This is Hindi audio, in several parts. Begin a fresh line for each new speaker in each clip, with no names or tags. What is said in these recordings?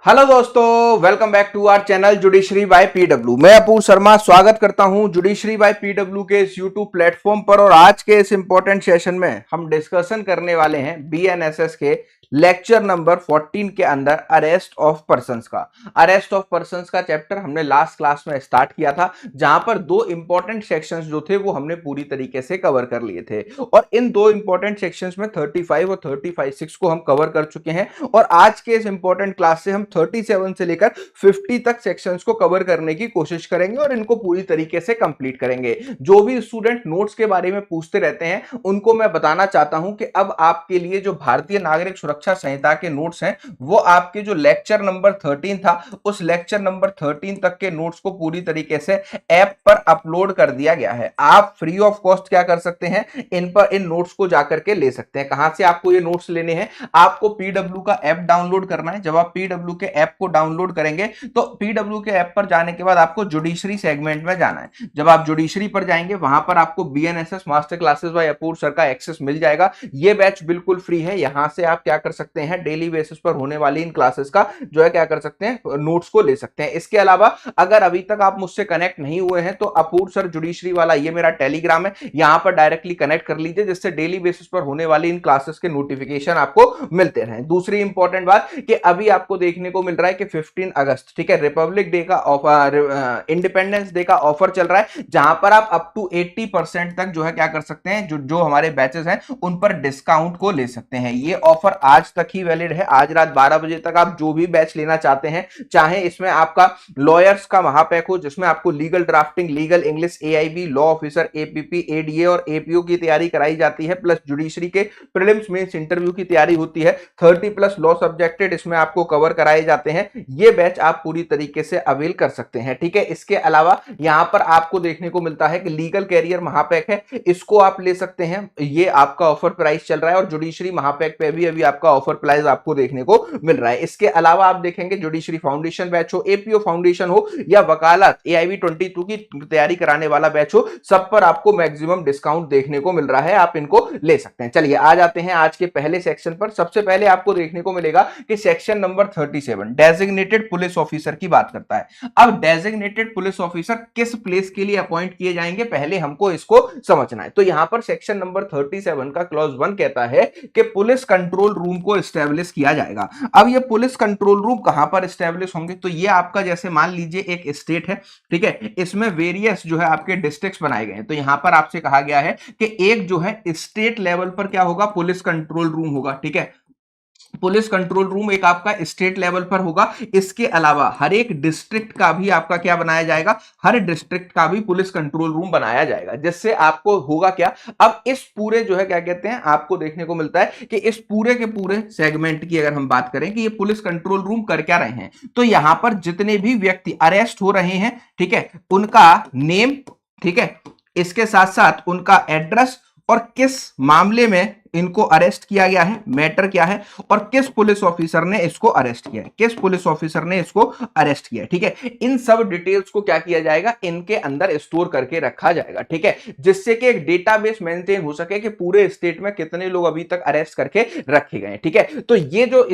हेलो दोस्तों, welcome back to our channel judiciary by PW. मैं अपूर्व शर्मा स्वागत करता हूं जुडिशरी बाय पीडब्ल्यू के इस यूट्यूब प्लेटफॉर्म पर। और आज के इस इंपॉर्टेंट सेशन में हम डिस्कशन करने वाले हैं बीएनएसएस के लेक्चर नंबर 14 के अंदर अरेस्ट ऑफ पर्संस का। अरेस्ट ऑफ पर्संस का चैप्टर हमने लास्ट क्लास में स्टार्ट किया था, जहां पर दो इंपॉर्टेंट सेक्शंस जो थे वो हमने पूरी तरीके से कवर कर लिए थे। और इन दो इंपॉर्टेंट सेक्शंस में 35 और 35 को हम कवर कर चुके हैं। और आज के इस इंपॉर्टेंट क्लास से हम 37 से लेकर 50 तक सेक्शंस को कवर करने की कोशिश करेंगे और इनको पूरी तरीके से कंप्लीट करेंगे। जो भी स्टूडेंट नोट्स के बारे में पूछते रहते हैं उनको मैं बताना चाहता हूं कि अब आपके लिए जो भारतीय नागरिक सुरक्षा संहिता के नोट्स हैं वो आपके जो लेक्चर नंबर 13 था उस लेक्चर नंबर 13 तक के नोट्स को पूरी तरीके से ऐप पर अपलोड कर दिया गया है। आप फ्री ऑफ कॉस्ट क्या कर सकते हैं, इन नोट्स को जाकर के ले सकते हैं। कहां से आपको ये नोट्स लेने हैं? आपको पीडब्ल्यू का ऐप डाउनलोड करना है। जब आप पीडब्ल्यू के ऐप को डाउनलोड करेंगे तो पीडब्ल्यू के ऐप पर जाने के बाद आपको जुडिशरी सेगमेंट में जाना है। जब आप जुडिशरी पर जाएंगे वहां पर आपको BNSS master classes by Apoorv sir का एक्सेस मिल जाएगा। ये बैच बिल्कुल फ्री है। यहां से आप क्या कर सकते हैं, डेली बेसिस पर होने वाली इन क्लासेस का जो है क्या कर सकते हैं, नोट्स को ले सकते हैं। इसके अलावा अगर अभी तक आप मुझसे कनेक्ट नहीं हुए हैं तो अपूर्व सर जुडिशरी वाला ये मेरा टेलीग्राम है, यहां पर डायरेक्टली कनेक्ट कर लीजिए, जिससे डेली बेसिस पर होने वाली इन क्लासेस के नोटिफिकेशन आपको मिलते रहें। दूसरी इंपॉर्टेंट बात कि अभी आपको देखने को मिल रहा है कि 15 अगस्त, ठीक है, रिपब्लिक डे का ऑफर, इंडिपेंडेंस डे का ऑफर चल रहा है, जहां पर आप अप टू 80% तक जो है क्या कर सकते हैं, जो हमारे बैचेस हैं उन पर डिस्काउंट को ले सकते हैं। ये ऑफर आज तक ही वैलिड है। आज रात 12 बजे तक आप जो भी बैच लेना चाहते हैं, चाहे इसमें आपका लॉयर्स का महापैक हो जिसमें आपको legal drafting, legal English, AIB, law officer, APP, ADA और एपीओ की तैयारी कराई जाती है, प्लस जुडिशरी के प्रीलिम्स मेंस इंटरव्यू की तैयारी होती है। 30+ लॉ सब्जेक्टेड इसमें आपको कवर कराए जाते हैं। ये बैच आप पूरी तरीके से अवेल कर सकते हैं, ठीक है। इसके अलावा यहां पर आपको देखने को मिलता है कि लीगल कैरियर महापैक है, इसको आप ले सकते हैं। ये आपका ऑफर प्राइस चल रहा है और जुडिशरी महापैक पे भी अभी आपका ऑफर प्राइस आपको देखने को मिल रहा है। इसके अलावा आप देखेंगे जुडिशरी फाउंडेशन बैच हो, एपीओ फाउंडेशन हो या वकालत एआईबी 22 की तैयारी कराने वाला बैच हो, सब पर आपको मैक्सिमम डिस्काउंट देखने को मिल रहा है। आप इनको ले सकते हैं। चलिए आ जाते हैं आज के पहले सेक्शन पर। सबसे पहले आपको देखने को मिलेगा कि section number 37 designated police officer की बात करता है। अब डेजिग्नेटेड पुलिस ऑफिसर किस प्लेस के लिए अपॉइंट किए जाएंगे, पहले हमको इसको समझना है। तो यहां पर सेक्शन नंबर 37 का क्लॉज 1 कहता है कि पुलिस कंट्रोल रूम को एस्टेब्लिश किया जाएगा। अब ये पुलिस कंट्रोल रूम कहां पर एस्टेब्लिश होंगे? तो ये आपका जैसे मान लीजिए एक स्टेट है, ठीक है, इसमें वेरियस जो है आपके डिस्ट्रिक्ट्स बनाए गए हैं। तो यहां पर आपसे कहा गया है कि एक जो है स्टेट लेवल पर क्या होगा, पुलिस कंट्रोल रूम होगा, ठीक है। पुलिस कंट्रोल रूम एक आपका स्टेट लेवल पर होगा। इसके अलावा हर एक डिस्ट्रिक्ट का भी आपका क्या बनाया जाएगा, हर डिस्ट्रिक्ट का भी पुलिस कंट्रोल रूम बनाया जाएगा, जिससे आपको होगा क्या, अब इस पूरे जो है क्या कहते हैं, आपको देखने को मिलता है कि इस पूरे के पूरे सेगमेंट की अगर हम बात करें कि ये पुलिस कंट्रोल रूम कर क्या रहे हैं, तो यहां पर जितने भी व्यक्ति अरेस्ट हो रहे हैं, ठीक है, उनका नेम, ठीक है, इसके साथ साथ उनका एड्रेस और किस मामले में इनको अरेस्ट किया गया है, मैटर क्या है, और किस पुलिस ऑफिसर ने इसको अरेस्ट किया है, किस पुलिस ऑफिसर ने इसको अरेस्ट किया है, ठीक है। इन सब डिटेल्स को क्या किया जाएगा, इनके अंदर स्टोर करके रखा जाएगा, ठीक है, जिससे कि एक डेटाबेस मेंटेन हो सके कि पूरे स्टेट में कितने लोग अभी तक अरेस्ट करके रखे गए, ठीक है। तो ये जो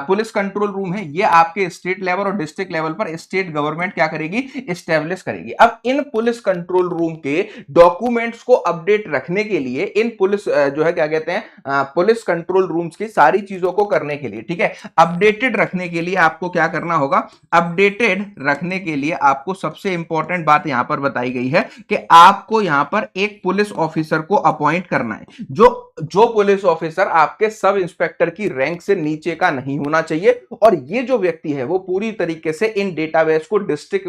पुलिस कंट्रोल रूम है ये आपके स्टेट लेवल और डिस्ट्रिक्ट लेवल पर स्टेट गवर्नमेंट क्या करेगी, स्टैब्लिश करेगी। अब इन पुलिस कंट्रोल रूम के डॉक्यूमेंट्स को अपडेट रखने के लिए इन पुलिस जो है क्या कहते हैं, पुलिस कंट्रोल रूम्स की सारी चीजों को करने के लिए, ठीक है, अपडेटेड रखने के लिए आपको क्या करना होगा, अपडेटेड रखने के लिए आपको सबसे इंपॉर्टेंट बात यहां पर बताई गई है कि आपको यहां पर एक पुलिस ऑफिसर को अपॉइंट करना है। जो पुलिस ऑफिसर आपके सब इंस्पेक्टर की रैंक से नीचे का नहीं होना चाहिए, और ये जो व्यक्ति है वो पूरी तरीके से इन डेटाबेस को डिस्ट्रिक्ट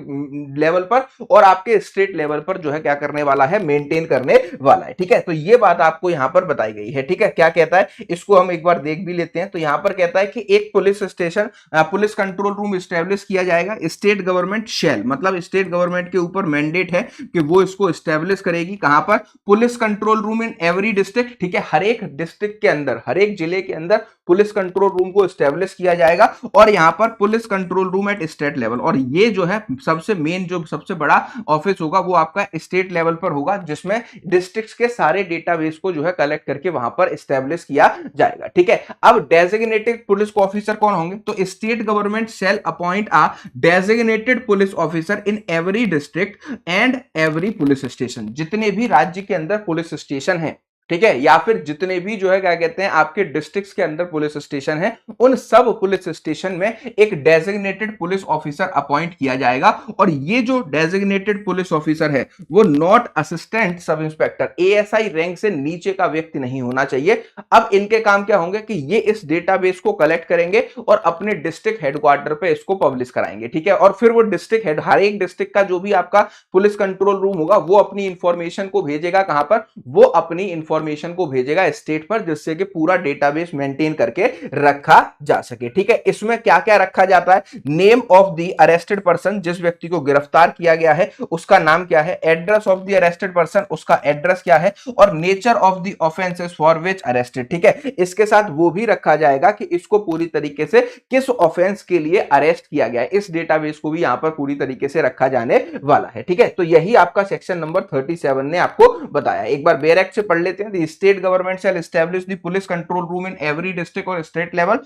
लेवल पर और आपके स्टेट लेवल पर जो है क्या करने वाला है, मेंटेन करने वाला है, ठीक है। तो ये बात आपको यहां पर बताई गई है, ठीक है। क्या कहता है, इसको हम एक बार देख भी लेते हैं। तो यहां पर कहता है कि एक police station, police control room establish किया जाएगा। स्टेट गवर्नमेंट शेल, मतलब स्टेट गवर्नमेंट के ऊपर मैंडेट है कि वो इसको एस्टेब्लिश करेगी। कहां पर? Police control room in every district, ठीक है, हर एक डिस्ट्रिक्ट के अंदर, हर एक जिले के अंदर पुलिस कंट्रोल रूम को एस्टेब्लिश किया जाएगा। और यहां पर police control room at state level, और ये जो है सबसे मेन, जो सबसे बड़ा ऑफिस होगा वो आपका स्टेट लेवल पर होगा, जिसमें डिस्ट्रिक्ट्स के सारे डेटाबेस को जो है कलेक्ट करके वहां पर पर एस्टेब्लिश किया जाएगा। ठीक है, अब डेजिग्नेटेड पुलिस ऑफिसर कौन होंगे? तो state government shall appoint a designated police officer in every district and every police station. जितने भी राज्य के अंदर पुलिस स्टेशन है, ठीक है, या फिर जितने भी जो है क्या कहते हैं आपके डिस्ट्रिक्ट्स के अंदर पुलिस स्टेशन है, उन सब पुलिस स्टेशन में एक डेजिग्नेटेड पुलिस ऑफिसर अपॉइंट किया जाएगा। और ये जो डेजिग्नेटेड पुलिस ऑफिसर है वो not assistant sub inspector, ASI rank से नीचे का व्यक्ति नहीं होना चाहिए। अब इनके काम क्या होंगे कि ये इस डेटाबेस को कलेक्ट करेंगे और अपने डिस्ट्रिक्ट हेडक्वार्टर पे इसको पब्लिश कराएंगे। ठीक है, और फिर वो डिस्ट्रिक्ट हेड, हर एक डिस्ट्रिक्ट का जो भी आपका पुलिस कंट्रोल रूम होगा वो अपनी इंफॉर्मेशन को भेजेगा कहां पर? वो अपनी इंफॉर्मेशन को भेजेगा स्टेट पर, जिससे कि पूरा डेटाबेस मेंटेन करके रखा जा सके। ठीक है, इसमें क्या क्या रखा जाता है? Name of the arrested person, जिस व्यक्ति को गिरफ्तार किया गया है उसका नाम क्या है, address of the arrested person, उसका एड्रेस क्या है, और nature of the offences for which arrested. ठीक है, इसके साथ वो भी रखा जाएगा कि इसको पूरी तरीके से किस ऑफेंस के लिए अरेस्ट किया गया है। इस डेटाबेस को भी यहां पर पूरी तरीके से रखा जाने वाला है। ठीक है, तो यही आपका सेक्शन नंबर 37 ने आपको बताया। एक बार बैरक से पढ़ लेते हैं। The state government shall establish the police control room in every district और स्टेट लेवल।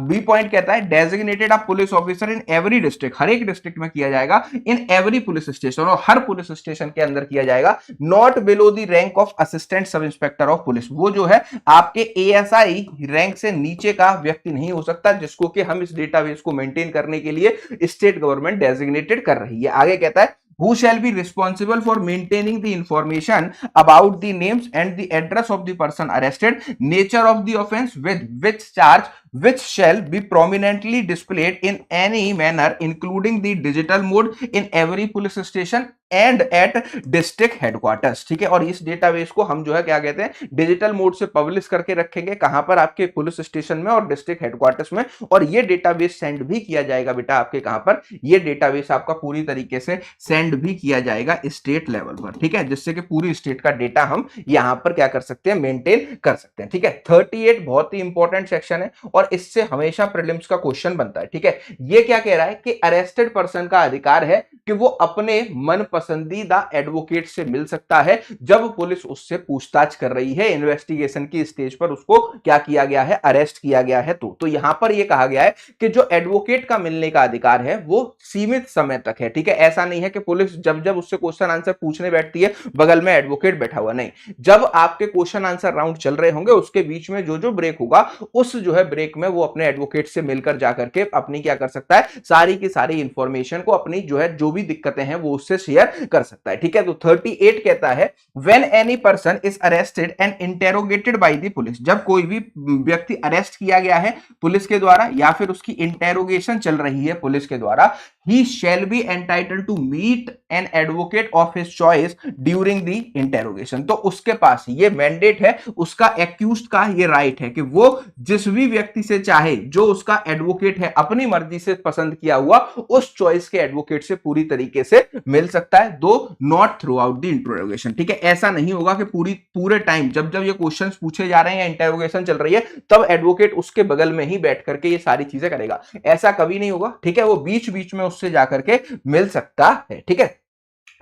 बी पॉइंट कहता है designated a police officer in every district, हर एक डिस्ट्रिक्ट में किया जाएगा, इन एवरी पुलिस स्टेशन, और हर पुलिस स्टेशन के अंदर किया जाएगा, not below the rank of assistant sub inspector of police. वो जो है आपके एएसआई रैंक से नीचे का व्यक्ति नहीं हो सकता, जिसको कि हम इस डेटाबेस को मेंटेन करने के लिए स्टेट गवर्नमेंट डेजिग्नेटेड कर रही है। आगे कहता है who shall be responsible for maintaining the information about the names and the address of the person arrested, nature of the offense with which charge, which shall be prominently displayed in any manner including the digital mode in every police station and at district headquarters. ठीक है, और इस डेटाबेस को हम जो है क्या कहते हैं डिजिटल मोड से पब्लिश करके रखेंगे, कहां पर? आपके पुलिस स्टेशन में और डिस्ट्रिक्ट हेडक्वार्टर्स में। और ये डेटाबेस सेंड भी किया जाएगा बेटा आपके कहां पर? ये डेटाबेस आपका पूरी तरीके से सेंड भी किया जाएगा स्टेट लेवल पर। ठीक है, जिससे कि पूरी स्टेट का डेटा हम यहां पर क्या कर सकते हैं, मेंटेन कर सकते हैं। ठीक है, 38 बहुत ही इंपॉर्टेंट सेक्शन है और इससे हमेशा प्रीलिम्स का क्वेश्चन बनता है। ठीक है, ये क्या कह रहा है कि अरेस्टेड पर्सन का अधिकार है कि वो अपने मन पसंदीदा एडवोकेट से मिल सकता है जब पुलिस उससे पूछताछ कर रही है, इन्वेस्टिगेशन की स्टेज पर उसको क्या किया गया है, अरेस्ट किया गया है। तो यहां पर यह कहा गया है कि जो एडवोकेट का मिलने का अधिकार है वो सीमित समय तक है। ठीक है, ऐसा नहीं है कि पुलिस जब जब उससे क्वेश्चन आंसर पूछने बैठती है बगल में एडवोकेट बैठा हुआ, नहीं, जब आपके क्वेश्चन आंसर राउंड चल रहे होंगे उसके बीच में जो जो ब्रेक होगा उस जो है ब्रेक में वो अपने एडवोकेट से मिलकर जाकर के अपनी क्या कर सकता है, सारी की सारी इंफॉर्मेशन को, अपनी जो है जो भी दिक्कतें हैं वो उससे शेयर कर सकता है। ठीक है, तो 38 कहता है when any person is arrested and interrogated by the police, जब कोई भी व्यक्ति अरेस्ट किया गया है पुलिस के द्वारा या फिर उसकी इंटेरोगेशन चल रही है पुलिस के द्वारा, he shall be entitled to meet an advocate of his choice during the interrogation। तो उसके पास ये मैंडेट है, उसका एक्यूज्ड का ये राइट है कि वो जिस भी व्यक्ति से चाहे, जो उसका एडवोकेट है अपनी मर्जी से पसंद किया हुआ, उस चॉइस के एडवोकेट से पूरी तरीके से मिल सकता है, दो not through out the interrogation. ठीक है, ऐसा नहीं होगा कि पूरे टाइम जब जब ये क्वेश्चंस पूछे जा रहे हैं या इंटरोगेशन चल रही है तब एडवोकेट उसके बगल में ही बैठ करके ये सारी चीजें करेगा, ऐसा कभी नहीं होगा। ठीक है, वो बीच बीच में उससे जाकर के मिल सकता है। ठीक है,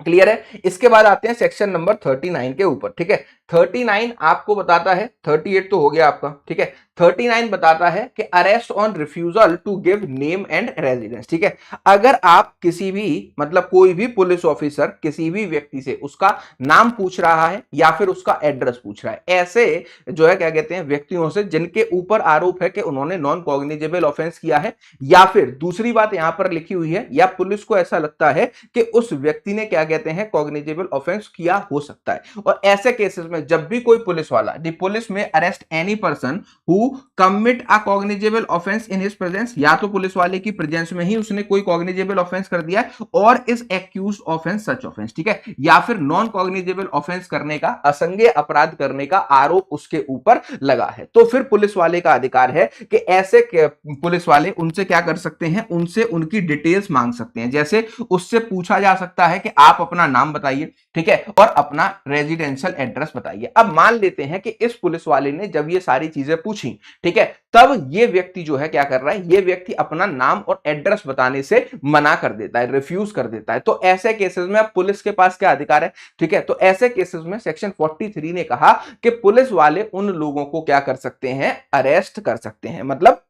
क्लियर है। इसके बाद आते हैं सेक्शन नंबर 39 के ऊपर। ठीक है, 39 आपको बताता है, 38 तो हो गया आपका। ठीक है, 39 बताता है कि arrest on refusal to give name and residence. ठीक है, अगर आप किसी भी मतलब कोई भी पुलिस ऑफिसर किसी भी व्यक्ति से उसका नाम पूछ रहा है या फिर उसका एड्रेस पूछ रहा है, ऐसे जो है क्या कहते हैं व्यक्तियों से जिनके ऊपर आरोप है कि उन्होंने नॉन कॉग्निजेबल ऑफेंस किया है, या फिर दूसरी बात यहां पर लिखी हुई है, या पुलिस को ऐसा लगता है कि उस व्यक्ति ने क्या कहते हैं कॉग्निजेबल ऑफेंस किया हो सकता है। और ऐसे केसेस में जब भी कोई पुलिस वाला, द पुलिस में arrest any person who commit a cognizable offence in his presence, या तो पुलिस वाले की प्रेजेंस में ही उसने कोई कॉग्निजेबल ऑफेंस कर दिया है और is accused offence such offence. ठीक है, या फिर नॉन कॉग्निजेबल ऑफेंस करने का, असंज्ञेय अपराध करने का आरोप उसके ऊपर लगा है, तो फिर पुलिस वाले का अधिकार है कि ऐसे पुलिस वाले उनसे क्या कर सकते हैं, उनसे उनकी डिटेल्स मांग सकते हैं। जैसे उससे पूछा जा सकता है कि आप आप अपना नाम बताइए, ठीक है, और अपना रेजिडेंशियल एड्रेस बताइए। अब मान लेते हैं कि इस पुलिस वाले ने जब ये सारी चीजें पूछी, ठीक है, तब ये व्यक्ति जो है क्या कर रहा है, ये व्यक्ति अपना नाम और एड्रेस बताने से मना कर देता है, रिफ्यूज कर देता है। तो ऐसे केसेस में अब पुलिस के पास क्या अधिकार है, ठीक है, तो ऐसे केसेस में सेक्शन 43 ने कहा कि पुलिस वाले उन लोगों को क्या कर सकते हैं, अरेस्ट कर सकते हैं। मतलब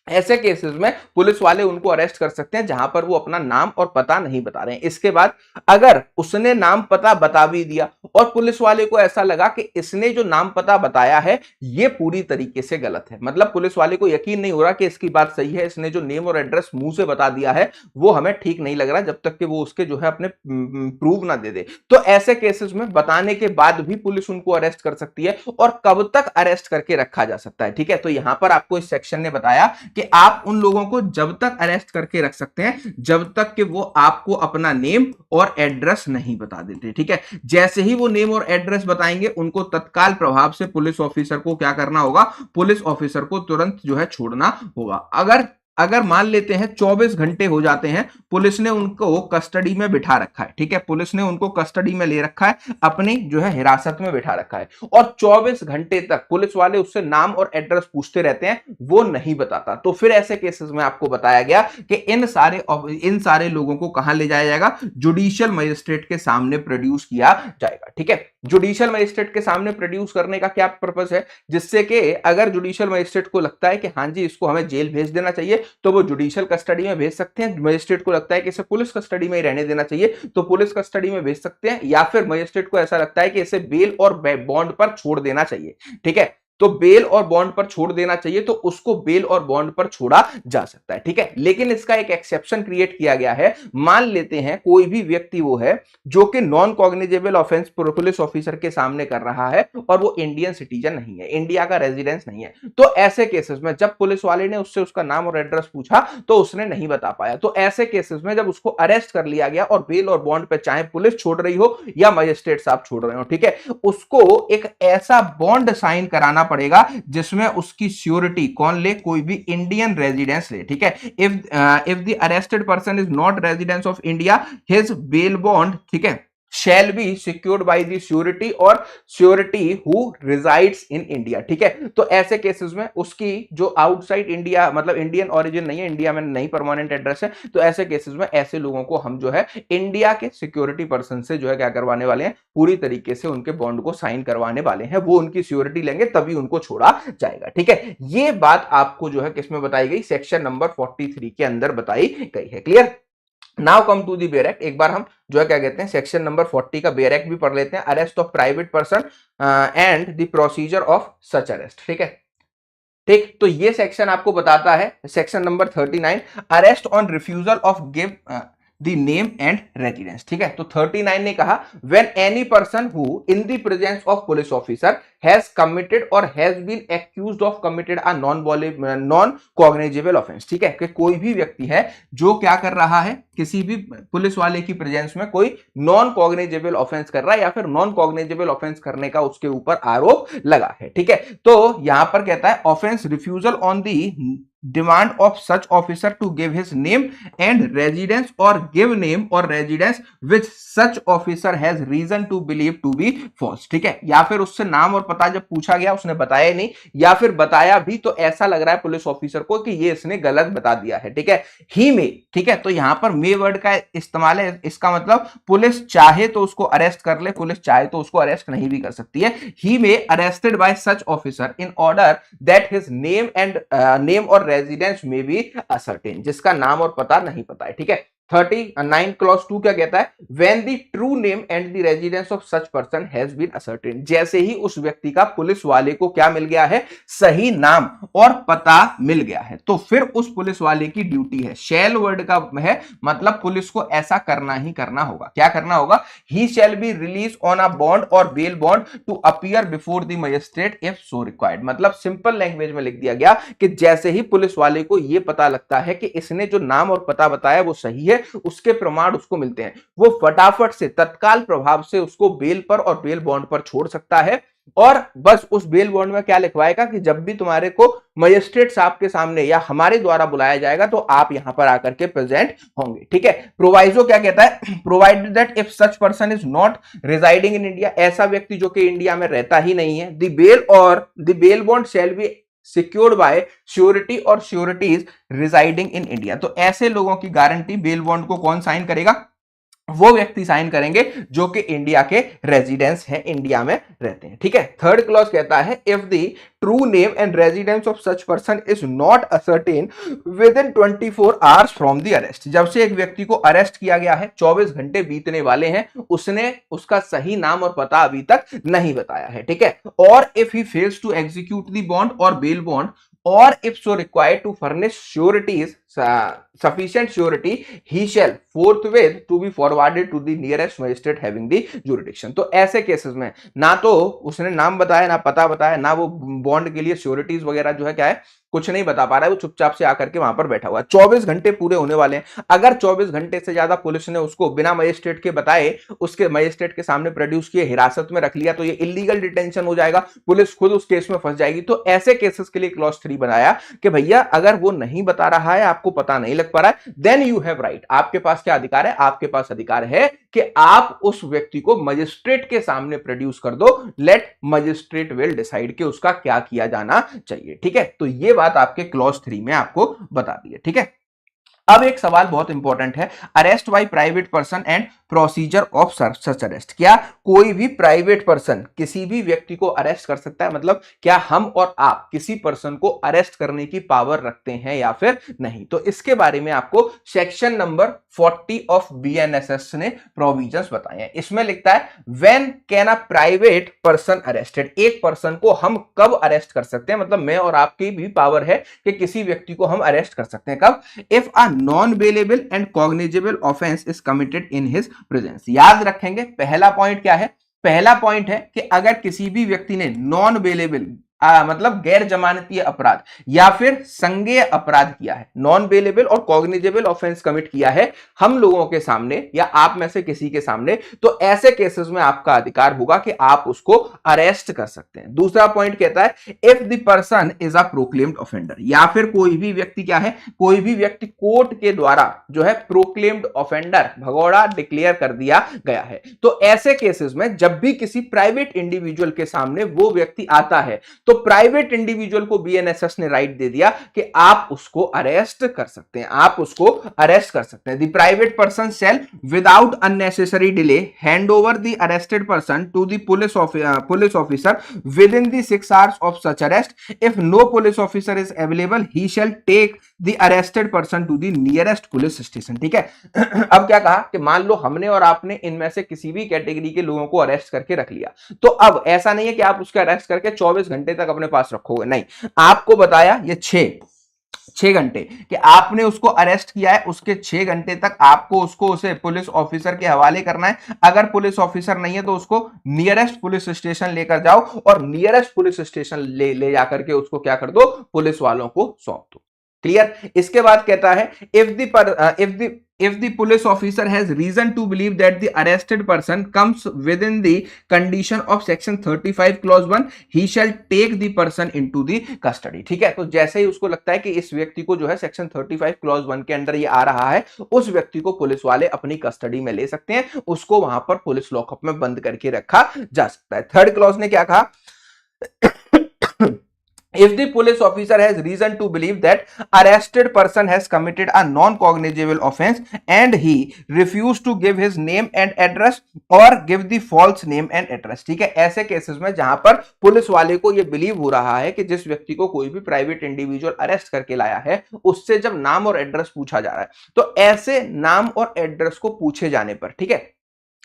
ऐसे केसेस में पुलिस वाले उनको अरेस्ट कर सकते हैं जहां पर वो अपना नाम और पता नहीं बता रहे हैं। इसके बाद अगर उसने नाम पता बता भी दिया और पुलिस वाले को ऐसा लगा कि इसने जो नाम पता बताया है ये पूरी तरीके से गलत है, मतलब पुलिस वाले को यकीन नहीं हो रहा कि इसकी बात सही है, इसने जो नेम और एड्रेस मुंह से बता दिया है वो हमें ठीक नहीं लग रहा जब तक कि वो उसके जो है अपने प्रूव ना दे दे, तो ऐसे केसेस में बताने के बाद भी पुलिस उनको अरेस्ट कर सकती है। और कब तक अरेस्ट करके रखा जा सकता है, ठीक है, तो यहां पर आपको इस सेक्शन ने बताया कि आप उन लोगों को जब तक अरेस्ट करके रख सकते हैं जब तक कि वो आपको अपना नेम और एड्रेस नहीं बता देते, ठीक है। जैसे ही वो नेम और एड्रेस बताएंगे उनको तत्काल प्रभाव से पुलिस ऑफिसर को क्या करना होगा, पुलिस ऑफिसर को तुरंत जो है छोड़ना होगा। अगर अगर मान लेते हैं 24 घंटे हो जाते हैं, पुलिस ने उनको कस्टडी में बिठा रखा है, ठीक है, पुलिस ने उनको कस्टडी में ले रखा है, अपनी जो है हिरासत में बिठा रखा है, और 24 घंटे तक पुलिस वाले उससे नाम और एड्रेस पूछते रहते हैं, वो नहीं बताता, तो फिर ऐसे केसेस में आपको बताया गया कि इन सारे लोगों को कहां ले जाया जाएगा, जुडिशियल मजिस्ट्रेट के सामने प्रोड्यूस किया जाएगा, ठीक है। जुडिशियल मजिस्ट्रेट के सामने प्रोड्यूस करने का क्या पर्पस है, जिससे कि अगर जुडिशियल मजिस्ट्रेट को लगता है कि हाँ जी इसको हमें जेल भेज देना चाहिए तो वो जुडिशियल कस्टडी में भेज सकते हैं। मजिस्ट्रेट को लगता है कि इसे पुलिस कस्टडी में ही रहने देना चाहिए तो पुलिस कस्टडी में भेज सकते हैं, या फिर मजिस्ट्रेट को ऐसा लगता है कि इसे बेल और बॉन्ड पर छोड़ देना चाहिए, ठीक है, तो बेल और बॉन्ड पर छोड़ देना चाहिए तो उसको बेल और बॉन्ड पर छोड़ा जा सकता है, ठीक है। लेकिन इसका एक एक्सेप्शन क्रिएट किया गया है। मान लेते हैं कोई भी व्यक्ति वो है जो कि non cognizable offence police officer के सामने कर रहा है और वो इंडियन सिटीजन नहीं है, इंडिया का रेजिडेंस नहीं है, तो ऐसे केसेस में जब पुलिस वाले ने उससे उसका नाम और एड्रेस पूछा तो उसने नहीं बता पाया, तो ऐसे केसेस में जब उसको अरेस्ट कर लिया गया और बेल और बॉन्ड पे चाहे पुलिस छोड़ रही हो या मजिस्ट्रेट साहब छोड़ रहे हो, ठीक है, उसको एक ऐसा बॉन्ड साइन कराना पड़ेगा जिसमें उसकी श्योरिटी कौन ले, कोई भी इंडियन रेजिडेंस ले, ठीक है। If the arrested person is not residence of India, his bail bond, ठीक है, shall be secured by the surety और surety who resides in India, ठीक है। तो ऐसे केसेस में उसकी जो आउटसाइड इंडिया मतलब इंडियन ओरिजिन नहीं है, इंडिया में नहीं परमानेंट एड्रेस है, तो ऐसे केसेस में ऐसे लोगों को हम जो है इंडिया के सिक्योरिटी पर्सन से जो है क्या करवाने वाले हैं, पूरी तरीके से उनके बॉन्ड को साइन करवाने वाले हैं, वो उनकी सिक्योरिटी लेंगे तभी उनको छोड़ा जाएगा, ठीक है। ये बात आपको जो है किसमें बताई गई, सेक्शन नंबर 43 के अंदर बताई गई है। Clear. Now come to the bare act. एक बार हम जो है क्या कहते हैं सेक्शन नंबर 40 का बेयर एक्ट भी पढ़ लेते हैं। Arrest of private person and the procedure of such arrest, ठीक है, ठीक। तो ये सेक्शन आपको बताता है, section number 39, arrest on refusal of give the name and residence, ठीक है। तो 39 ने कहा when any person who in the presence of police officer has committed or has been accused of committed a non cognizable offence, ठीक है, कि कोई भी व्यक्ति है जो क्या कर रहा है, किसी भी पुलिस वाले की प्रेजेंस में कोई नॉन कॉग्निजेबल ऑफेंस कर रहा है या फिर नॉन कॉग्निजेबल ऑफेंस करने का उसके ऊपर आरोप लगा है, ठीक है। तो यहां पर कहता है offence refusal on the demand of such officer to give his name and residence or give name or residence which such officer has reason to believe to be false, ठीक है। या फिर उससे नाम और पता जब पूछा गया उसने बताया नहीं, या फिर बताया भी तो ऐसा लग रहा है पुलिस ऑफिसर को कि ये इसने गलत बता दिया है, ठीक है। ही में, ठीक है, तो यहां पर मे वर्ड का इस्तेमाल है, इसका मतलब पुलिस चाहे तो उसको अरेस्ट कर ले, पुलिस चाहे तो उसको अरेस्ट नहीं भी कर सकती है। ही में arrested bye such officer in order that his name and name or residence में बी असर्टेन, जिसका नाम और पता नहीं पता है, ठीक है। 39 क्लॉज 2 क्या कहता है, when the true name and the residence of such person has been ascertain, जैसे ही उस व्यक्ति का पुलिस वाले को क्या मिल गया है, सही नाम और पता मिल गया है, तो फिर उस पुलिस वाले की ड्यूटी है, शैल वर्ड का है मतलब पुलिस को ऐसा करना ही करना होगा। क्या करना होगा, he shall be release on a bond or bail bond to appear before the magistrate if so required, मतलब सिंपल लैंग्वेज में लिख दिया गया कि जैसे ही पुलिस वाले को यह पता लगता है कि इसने जो नाम और पता बताया वो सही है, उसके प्रमाण उसको मिलते हैं, वो फटाफट से तत्काल प्रभाव से उसको बेल पर और बेल बॉन्ड पर छोड़ सकता है और बस उस बेल बॉन्ड में क्या लिखवाएगा कि जब भी तुम्हारे को मजिस्ट्रेट साहब के सामने या हमारे द्वारा बुलाया जाएगा तो आप यहां पर आकर के प्रेजेंट होंगे। ठीक है, प्रोवाइजो क्या कहता है, provided that if such person is not residing in India, ऐसा व्यक्ति जो कि इंडिया में रहता ही नहीं है, the bail bond shall be secured by surety और श्योरिटीज रिजाइडिंग इन इंडिया। तो ऐसे लोगों की गारंटी बेल बॉन्ड को कौन साइन करेगा, वो व्यक्ति साइन करेंगे जो कि इंडिया के रेजिडेंस है, इंडिया में रहते हैं। ठीक है, थर्ड क्लॉज कहता है if the true name and residence of such person is not ascertain with in 24 hours from the arrest. जब से एक व्यक्ति को अरेस्ट किया गया है 24 घंटे बीतने वाले हैं, उसने उसका सही नाम और पता अभी तक नहीं बताया है। ठीक है, और if he fails to execute the bond or bail bond or if so required to furnish sureties, sufficient surety, he shall forthwith to be forwarded to the nearest magistrate having the jurisdiction। तो ऐसे केसेस में ना तो उसने नाम बताया, ना पता बताया, ना वो बॉन्ड के लिए श्योरिटीज वगैरह जो है क्या है कुछ नहीं बता पा रहा है, वो चुपचाप से आकर के वहां पर बैठा हुआ है। 24 घंटे पूरे होने वाले हैं, अगर 24 घंटे से ज्यादा पुलिस ने उसको बिना मजिस्ट्रेट के बताए उसके मजिस्ट्रेट के सामने प्रोड्यूस किए हिरासत में रख लिया तो ये इलीगल डिटेंशन हो जाएगा, पुलिस खुद उस केस में फंस जाएगी। तो ऐसे केसेस के लिए क्लॉज 3 बनाया कि भैया अगर वो नहीं बता रहा है, आपको पता नहीं लग पा रहा है, देन यू हैव राइट, आपके पास क्या अधिकार है, आपके पास अधिकार है कि आप उस व्यक्ति को मजिस्ट्रेट के सामने प्रोड्यूस कर दो, लेट मजिस्ट्रेट विल डिसाइड कि उसका क्या किया जाना चाहिए। ठीक है, तो ये बात आपके क्लॉज 3 में आपको बता दी है। ठीक है, अब एक सवाल बहुत इंपॉर्टेंट है, arrest by private person and procedure of such arrest. क्या कोई भी प्राइवेट पर्सन किसी भी व्यक्ति को अरेस्ट कर सकता है, मतलब क्या हम और आप किसी पर्सन को अरेस्ट करने की पावर रखते हैं या फिर नहीं? तो इसके बारे में आपको सेक्शन नंबर 40 ऑफ बीएनएसएस ने प्रोविजंस बताए हैं। इसमें लिखता है when can a private person arrested, एक पर्सन को हम कब अरेस्ट कर सकते हैं, मतलब मैं और आपकी भी पावर है कि किसी व्यक्ति को हम अरेस्ट कर सकते हैं कब, if a non bailable and cognizable offence is committed in his presence. याद रखेंगे पहला पॉइंट क्या है, पहला पॉइंट है कि अगर किसी भी व्यक्ति ने नॉन बेलेबल मतलब गैर जमानतीय अपराध या फिर संज्ञेय अपराध किया है, नॉन बेलेबल और कॉग्निजेबल ऑफेंस कमिट किया है हम लोगों के सामने या आप में से किसी के सामने, तो ऐसे केसेस में आपका अधिकार होगा कि आप उसको अरेस्ट कर सकते हैं। दूसरा पॉइंट कहता है if the person is a proclaimed offender, या फिर कोई भी व्यक्ति क्या है, कोई भी व्यक्ति कोर्ट के द्वारा जो है प्रोक्लेम्ड ऑफेंडर भगोड़ा डिक्लेयर कर दिया गया है, तो ऐसे केसेस में जब भी किसी प्राइवेट इंडिविजुअल के सामने वो व्यक्ति आता है तो प्राइवेट इंडिविजुअल को बीएनएसएस ने राइट दे दिया कि आप उसको अरेस्ट कर सकते हैं, आप उसको अरेस्ट कर सकते हैं। The private person shall without unnecessary delay hand over the arrested person to the police officer within the 6 hours of such arrest. If no police officer is available he shall take the arrested person to the nearest police station. ठीक है, अब क्या कहा कि मान लो हमने और आपने इनमें से किसी भी कैटेगरी के लोगों को अरेस्ट करके रख लिया, तो अब ऐसा नहीं है कि आप उसके अरेस्ट करके 24 घंटे तक अपने पास रखोगे, नहीं, आपको बताया ये 6 घंटे कि आपने उसको अरेस्ट किया है, उसके 6 घंटे तक आपको उसको उसे पुलिस ऑफिसर के हवाले करना है। अगर पुलिस ऑफिसर नहीं है तो उसको नियरेस्ट पुलिस स्टेशन लेकर जाओ और नियरेस्ट पुलिस स्टेशन ले जाकर के उसको क्या कर दो, पुलिस वालों को सौंप दो। क्लियर? इसके बाद कहता है if the police officer has reason to believe that the arrested person comes within the condition of section 35 clause 1 he shall take the person into the custody। ठीक है, तो जैसे ही उसको लगता है कि इस व्यक्ति को जो है सेक्शन 35 क्लॉज 1 के अंदर ये आ रहा है, उस व्यक्ति को पुलिस वाले अपनी कस्टडी में ले सकते हैं, उसको वहां पर पुलिस लॉकअप में बंद करके रखा जा सकता है। थर्ड क्लॉज ने क्या कहा, if the police officer has reason to believe that arrested person has committed a non-cognizable offense and he refused to give his name and address or give the false name and address। ठीक है, ऐसे केसेस में जहां पर पुलिस वाले को यह बिलीव हो रहा है कि जिस व्यक्ति को कोई भी प्राइवेट इंडिविजुअल अरेस्ट करके लाया है उससे जब नाम और एड्रेस पूछा जा रहा है, तो ऐसे नाम और एड्रेस को पूछे जाने पर, ठीक है,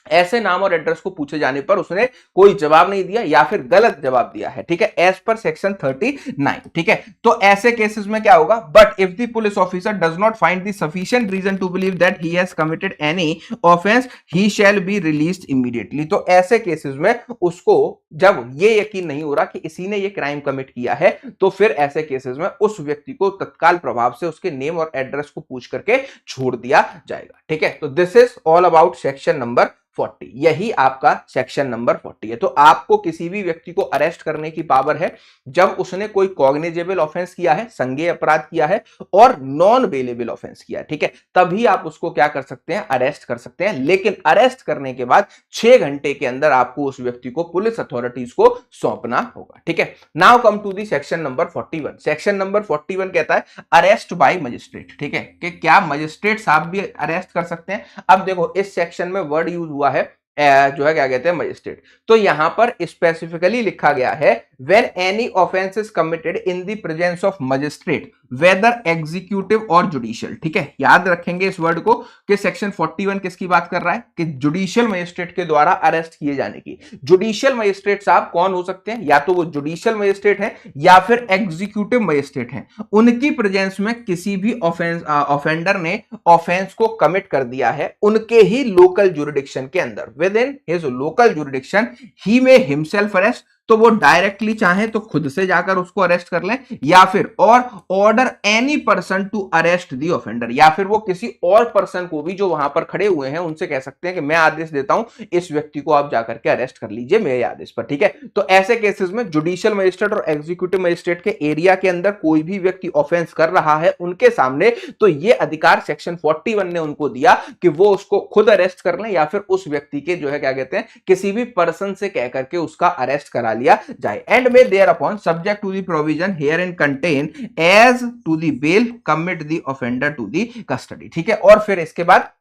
ऐसे नाम और एड्रेस को पूछे जाने पर उसने कोई जवाब नहीं दिया या फिर गलत जवाब दिया है, ठीक है, एज पर सेक्शन 39। ठीक है, तो ऐसे केसेस में क्या होगा, but if the police officer does not find the sufficient reason to believe that he has committed any offence he shall be released immediately. तो ऐसे केसेस में उसको जब ये यकीन नहीं हो रहा कि इसी ने ये क्राइम कमिट किया है, तो फिर ऐसे केसेस में उस व्यक्ति को तत्काल प्रभाव से उसके नेम और एड्रेस को पूछ करके छोड़ दिया जाएगा। ठीक है, तो this is all about section number 40, यही आपका सेक्शन नंबर 40 है। तो आपको किसी भी व्यक्ति को अरेस्ट करने की पावर है जब उसने कोई कॉग्निजेबल ऑफेंस किया है, संज्ञेय अपराध किया है और नॉन बेलेबल ऑफेंस किया है, ठीक है, तभी आप उसको क्या कर सकते हैं, अरेस्ट कर सकते हैं। लेकिन अरेस्ट करने के बाद 6 घंटे के अंदर आपको उस व्यक्ति को पुलिस अथॉरिटीज को सौंपना होगा, ठीक है। Now come to the section number 41। Section number 41 कहता है अरेस्ट बाय मजिस्ट्रेट, ठीक है, कि क्या मजिस्ट्रेट साहब भी अरेस्ट कर सकते हैं। अब देखो इस सेक्शन में वर्ड यूज हुआ है जो है क्या कहते हैं, मजिस्ट्रेट। तो यहां पर स्पेसिफिकली लिखा गया है when any offence is committed in the presence of magistrate whether executive or judicial, ठीक है, याद रखेंगे इस वर्ड को कि सेक्शन 41 किसकी बात कर रहा है, कि जुडिशियल मजिस्ट्रेट के द्वारा अरेस्ट किए जाने की। जुडिशियल मजिस्ट्रेट साहब कौन हो सकते हैं, या तो वो जुडिशियल मजिस्ट्रेट है या फिर एग्जीक्यूटिव मजिस्ट्रेट है। उनकी प्रेजेंस में किसी भी ऑफेंडर ने ऑफेंस को कमिट कर दिया है उनके ही लोकल जुरिडिक्शन के अंदर, with in his local jurisdiction he may himself arrest, तो वो डायरेक्टली चाहे तो खुद से जाकर उसको अरेस्ट कर लें, या फिर or order any person to arrest the offender, या फिर वो किसी और पर्सन को भी जो वहां पर खड़े हुए हैं उनसे कह सकते हैं कि मैं आदेश देता हूं इस व्यक्ति को आप जाकर के अरेस्ट कर लीजिए मेरे आदेश पर, ठीक है। तो ऐसे केसेस में जुडिशियल मजिस्ट्रेट और एग्जीक्यूटिव मजिस्ट्रेट के एरिया के अंदर कोई भी व्यक्ति ऑफेंस कर रहा है उनके सामने, तो ये अधिकार सेक्शन 41 ने उनको दिया कि वो उसको खुद अरेस्ट कर लें या फिर उस व्यक्ति के जो है क्या कहते हैं किसी भी पर्सन से कह करके उसका अरेस्ट करा लिया जाए। And may thereupon subject to the provision herein contained as to the bail commit the offender to the custody, ठीक है। और फिर इसके बाद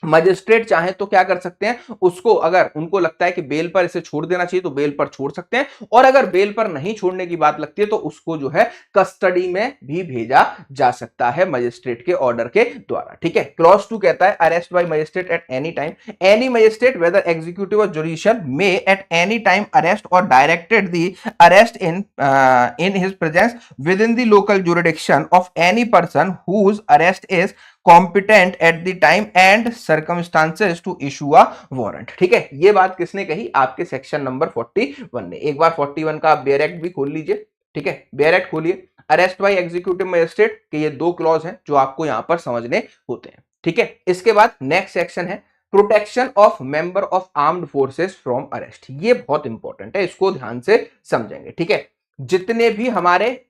मजिस्ट्रेट चाहे तो क्या कर सकते हैं, उसको अगर उनको लगता है कि बेल पर इसे छोड़ देना चाहिए तो बेल पर छोड़ सकते हैं, और अगर बेल पर नहीं छोड़ने की बात लगती है तो उसको जो है कस्टडी में भी भेजा जा सकता है मजिस्ट्रेट के ऑर्डर के द्वारा, ठीक है। क्लॉज 2 कहता है arrest by magistrate at any time, any magistrate whether executive or judicial may at any time arrest or directed the arrest in his presence within the local jurisdiction of any person whose arrest is competent at the time and circumstances to issue a warrant, ठीक है। ये बात किसने कही, आपके सेक्शन नंबर 41 ने। एक बार 41 का बेयर एक्ट भी खोल लीजिए, ठीक है, बेयर एक्ट खोलिए। अरेस्ट बाय एग्जीक्यूटिव मजिस्ट्रेट के ये 2 क्लॉज हैं जो आपको यहां पर समझने होते हैं, ठीक है। इसके बाद नेक्स्ट सेक्शन है protection of member of armed forces from arrest. ये बहुत इंपॉर्टेंट है, इसको ध्यान से समझेंगे, ठीक है। जितने भी हमारे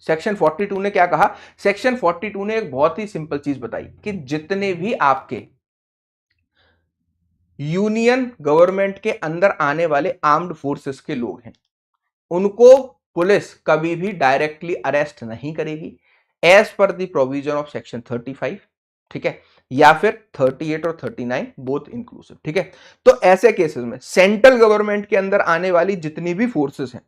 सेक्शन 42 ने क्या कहा, सेक्शन 42 ने एक बहुत ही सिंपल चीज बताई कि जितने भी आपके यूनियन गवर्नमेंट के अंदर आने वाले आर्म्ड फोर्सेस के लोग हैं उनको पुलिस कभी भी डायरेक्टली अरेस्ट नहीं करेगी as per the provision of section 35, ठीक है, या फिर 38 और 39 बोथ इंक्लूसिव, ठीक है। तो ऐसे केसेस में सेंट्रल गवर्नमेंट के अंदर आने वाली जितनी भी फोर्सेस हैं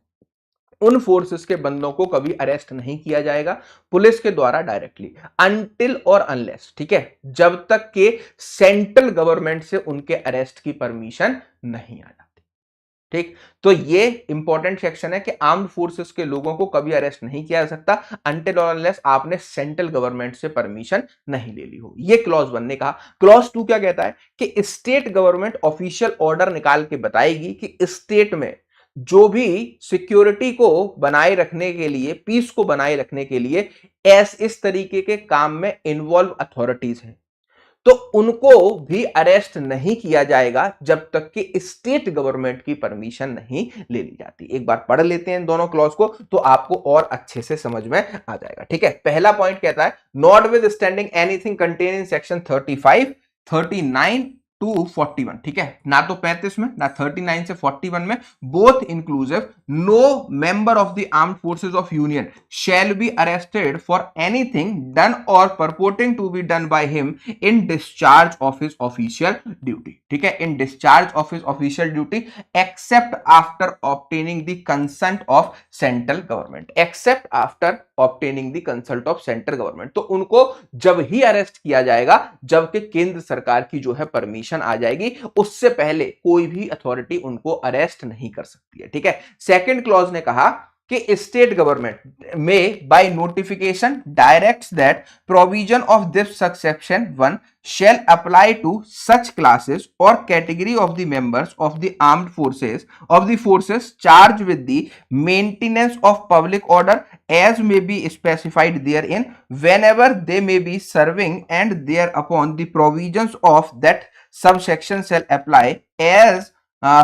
उन फोर्सेस के बंदों को कभी अरेस्ट नहीं किया जाएगा पुलिस के द्वारा डायरेक्टली अनटिल और अनलेस, ठीक है, जब तक के सेंट्रल गवर्नमेंट से उनके अरेस्ट की परमिशन नहीं आ जाती, ठीक। तो ये इंपॉर्टेंट सेक्शन है कि आर्म्ड फोर्सेस के लोगों को कभी अरेस्ट नहीं किया जा सकता अनटिल और अनलेस आपने सेंट्रल गवर्नमेंट से परमिशन नहीं ले ली हो। ये क्लॉज 1 ने कहा। क्लॉज 2 क्या कहता है कि स्टेट गवर्नमेंट ऑफिशियल ऑर्डर निकाल के बताएगी कि स्टेट में जो भी सिक्योरिटी को बनाए रखने के लिए, पीस को बनाए रखने के लिए इस तरीके के काम में इन्वॉल्व अथॉरिटीज हैं तो उनको भी अरेस्ट नहीं किया जाएगा जब तक कि स्टेट गवर्नमेंट की परमिशन नहीं ले ली जाती। एक बार पढ़ लेते हैं दोनों क्लॉज को तो आपको और अच्छे से समझ में आ जाएगा, ठीक है। पहला पॉइंट कहता है notwithstanding anything contained in section 35, 39 to 41, ठीक है, ना तो 35 में ना 39 से 41 में, both inclusive, no member of the armed forces of union shall be arrested for anything done or purporting to be done by him in discharge of his official duty, ठीक है, in discharge of his official duty except after obtaining the consent of central government, except after obtaining the consult of central government. तो उनको जब ही अरेस्ट किया जाएगा जबकि केंद्र सरकार की जो है परमिशन आ जाएगी, उससे पहले कोई भी अथॉरिटी उनको अरेस्ट नहीं कर सकती है, ठीक है। सेकंड क्लॉज ने कहा कि स्टेट गवर्नमेंट में by notification directs that provision of this section 1 shall apply to such classes or category of the members of the armed forces charged with the maintenance of public order as may be specified therein whenever they may be serving and thereupon the provisions of that subsection shall apply as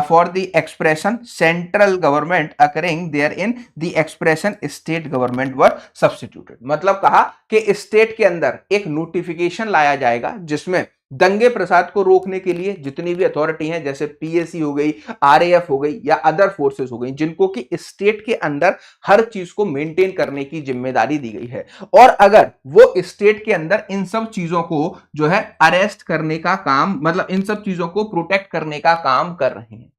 for the expression central government occurring therein the expression state government were substituted। मतलब कहा कि स्टेट के अंदर एक नोटिफिकेशन लाया जाएगा जिसमें दंगे प्रसाद को रोकने के लिए जितनी भी अथॉरिटी हैं, जैसे पीएसी हो गई, आरएएफ हो गई या अदर फोर्सेस हो गई, जिनको कि स्टेट के अंदर हर चीज को मेंटेन करने की जिम्मेदारी दी गई है, और अगर वो स्टेट के अंदर इन सब चीजों को जो है अरेस्ट करने का काम, मतलब इन सब चीजों को प्रोटेक्ट करने का काम कर रहे हैं,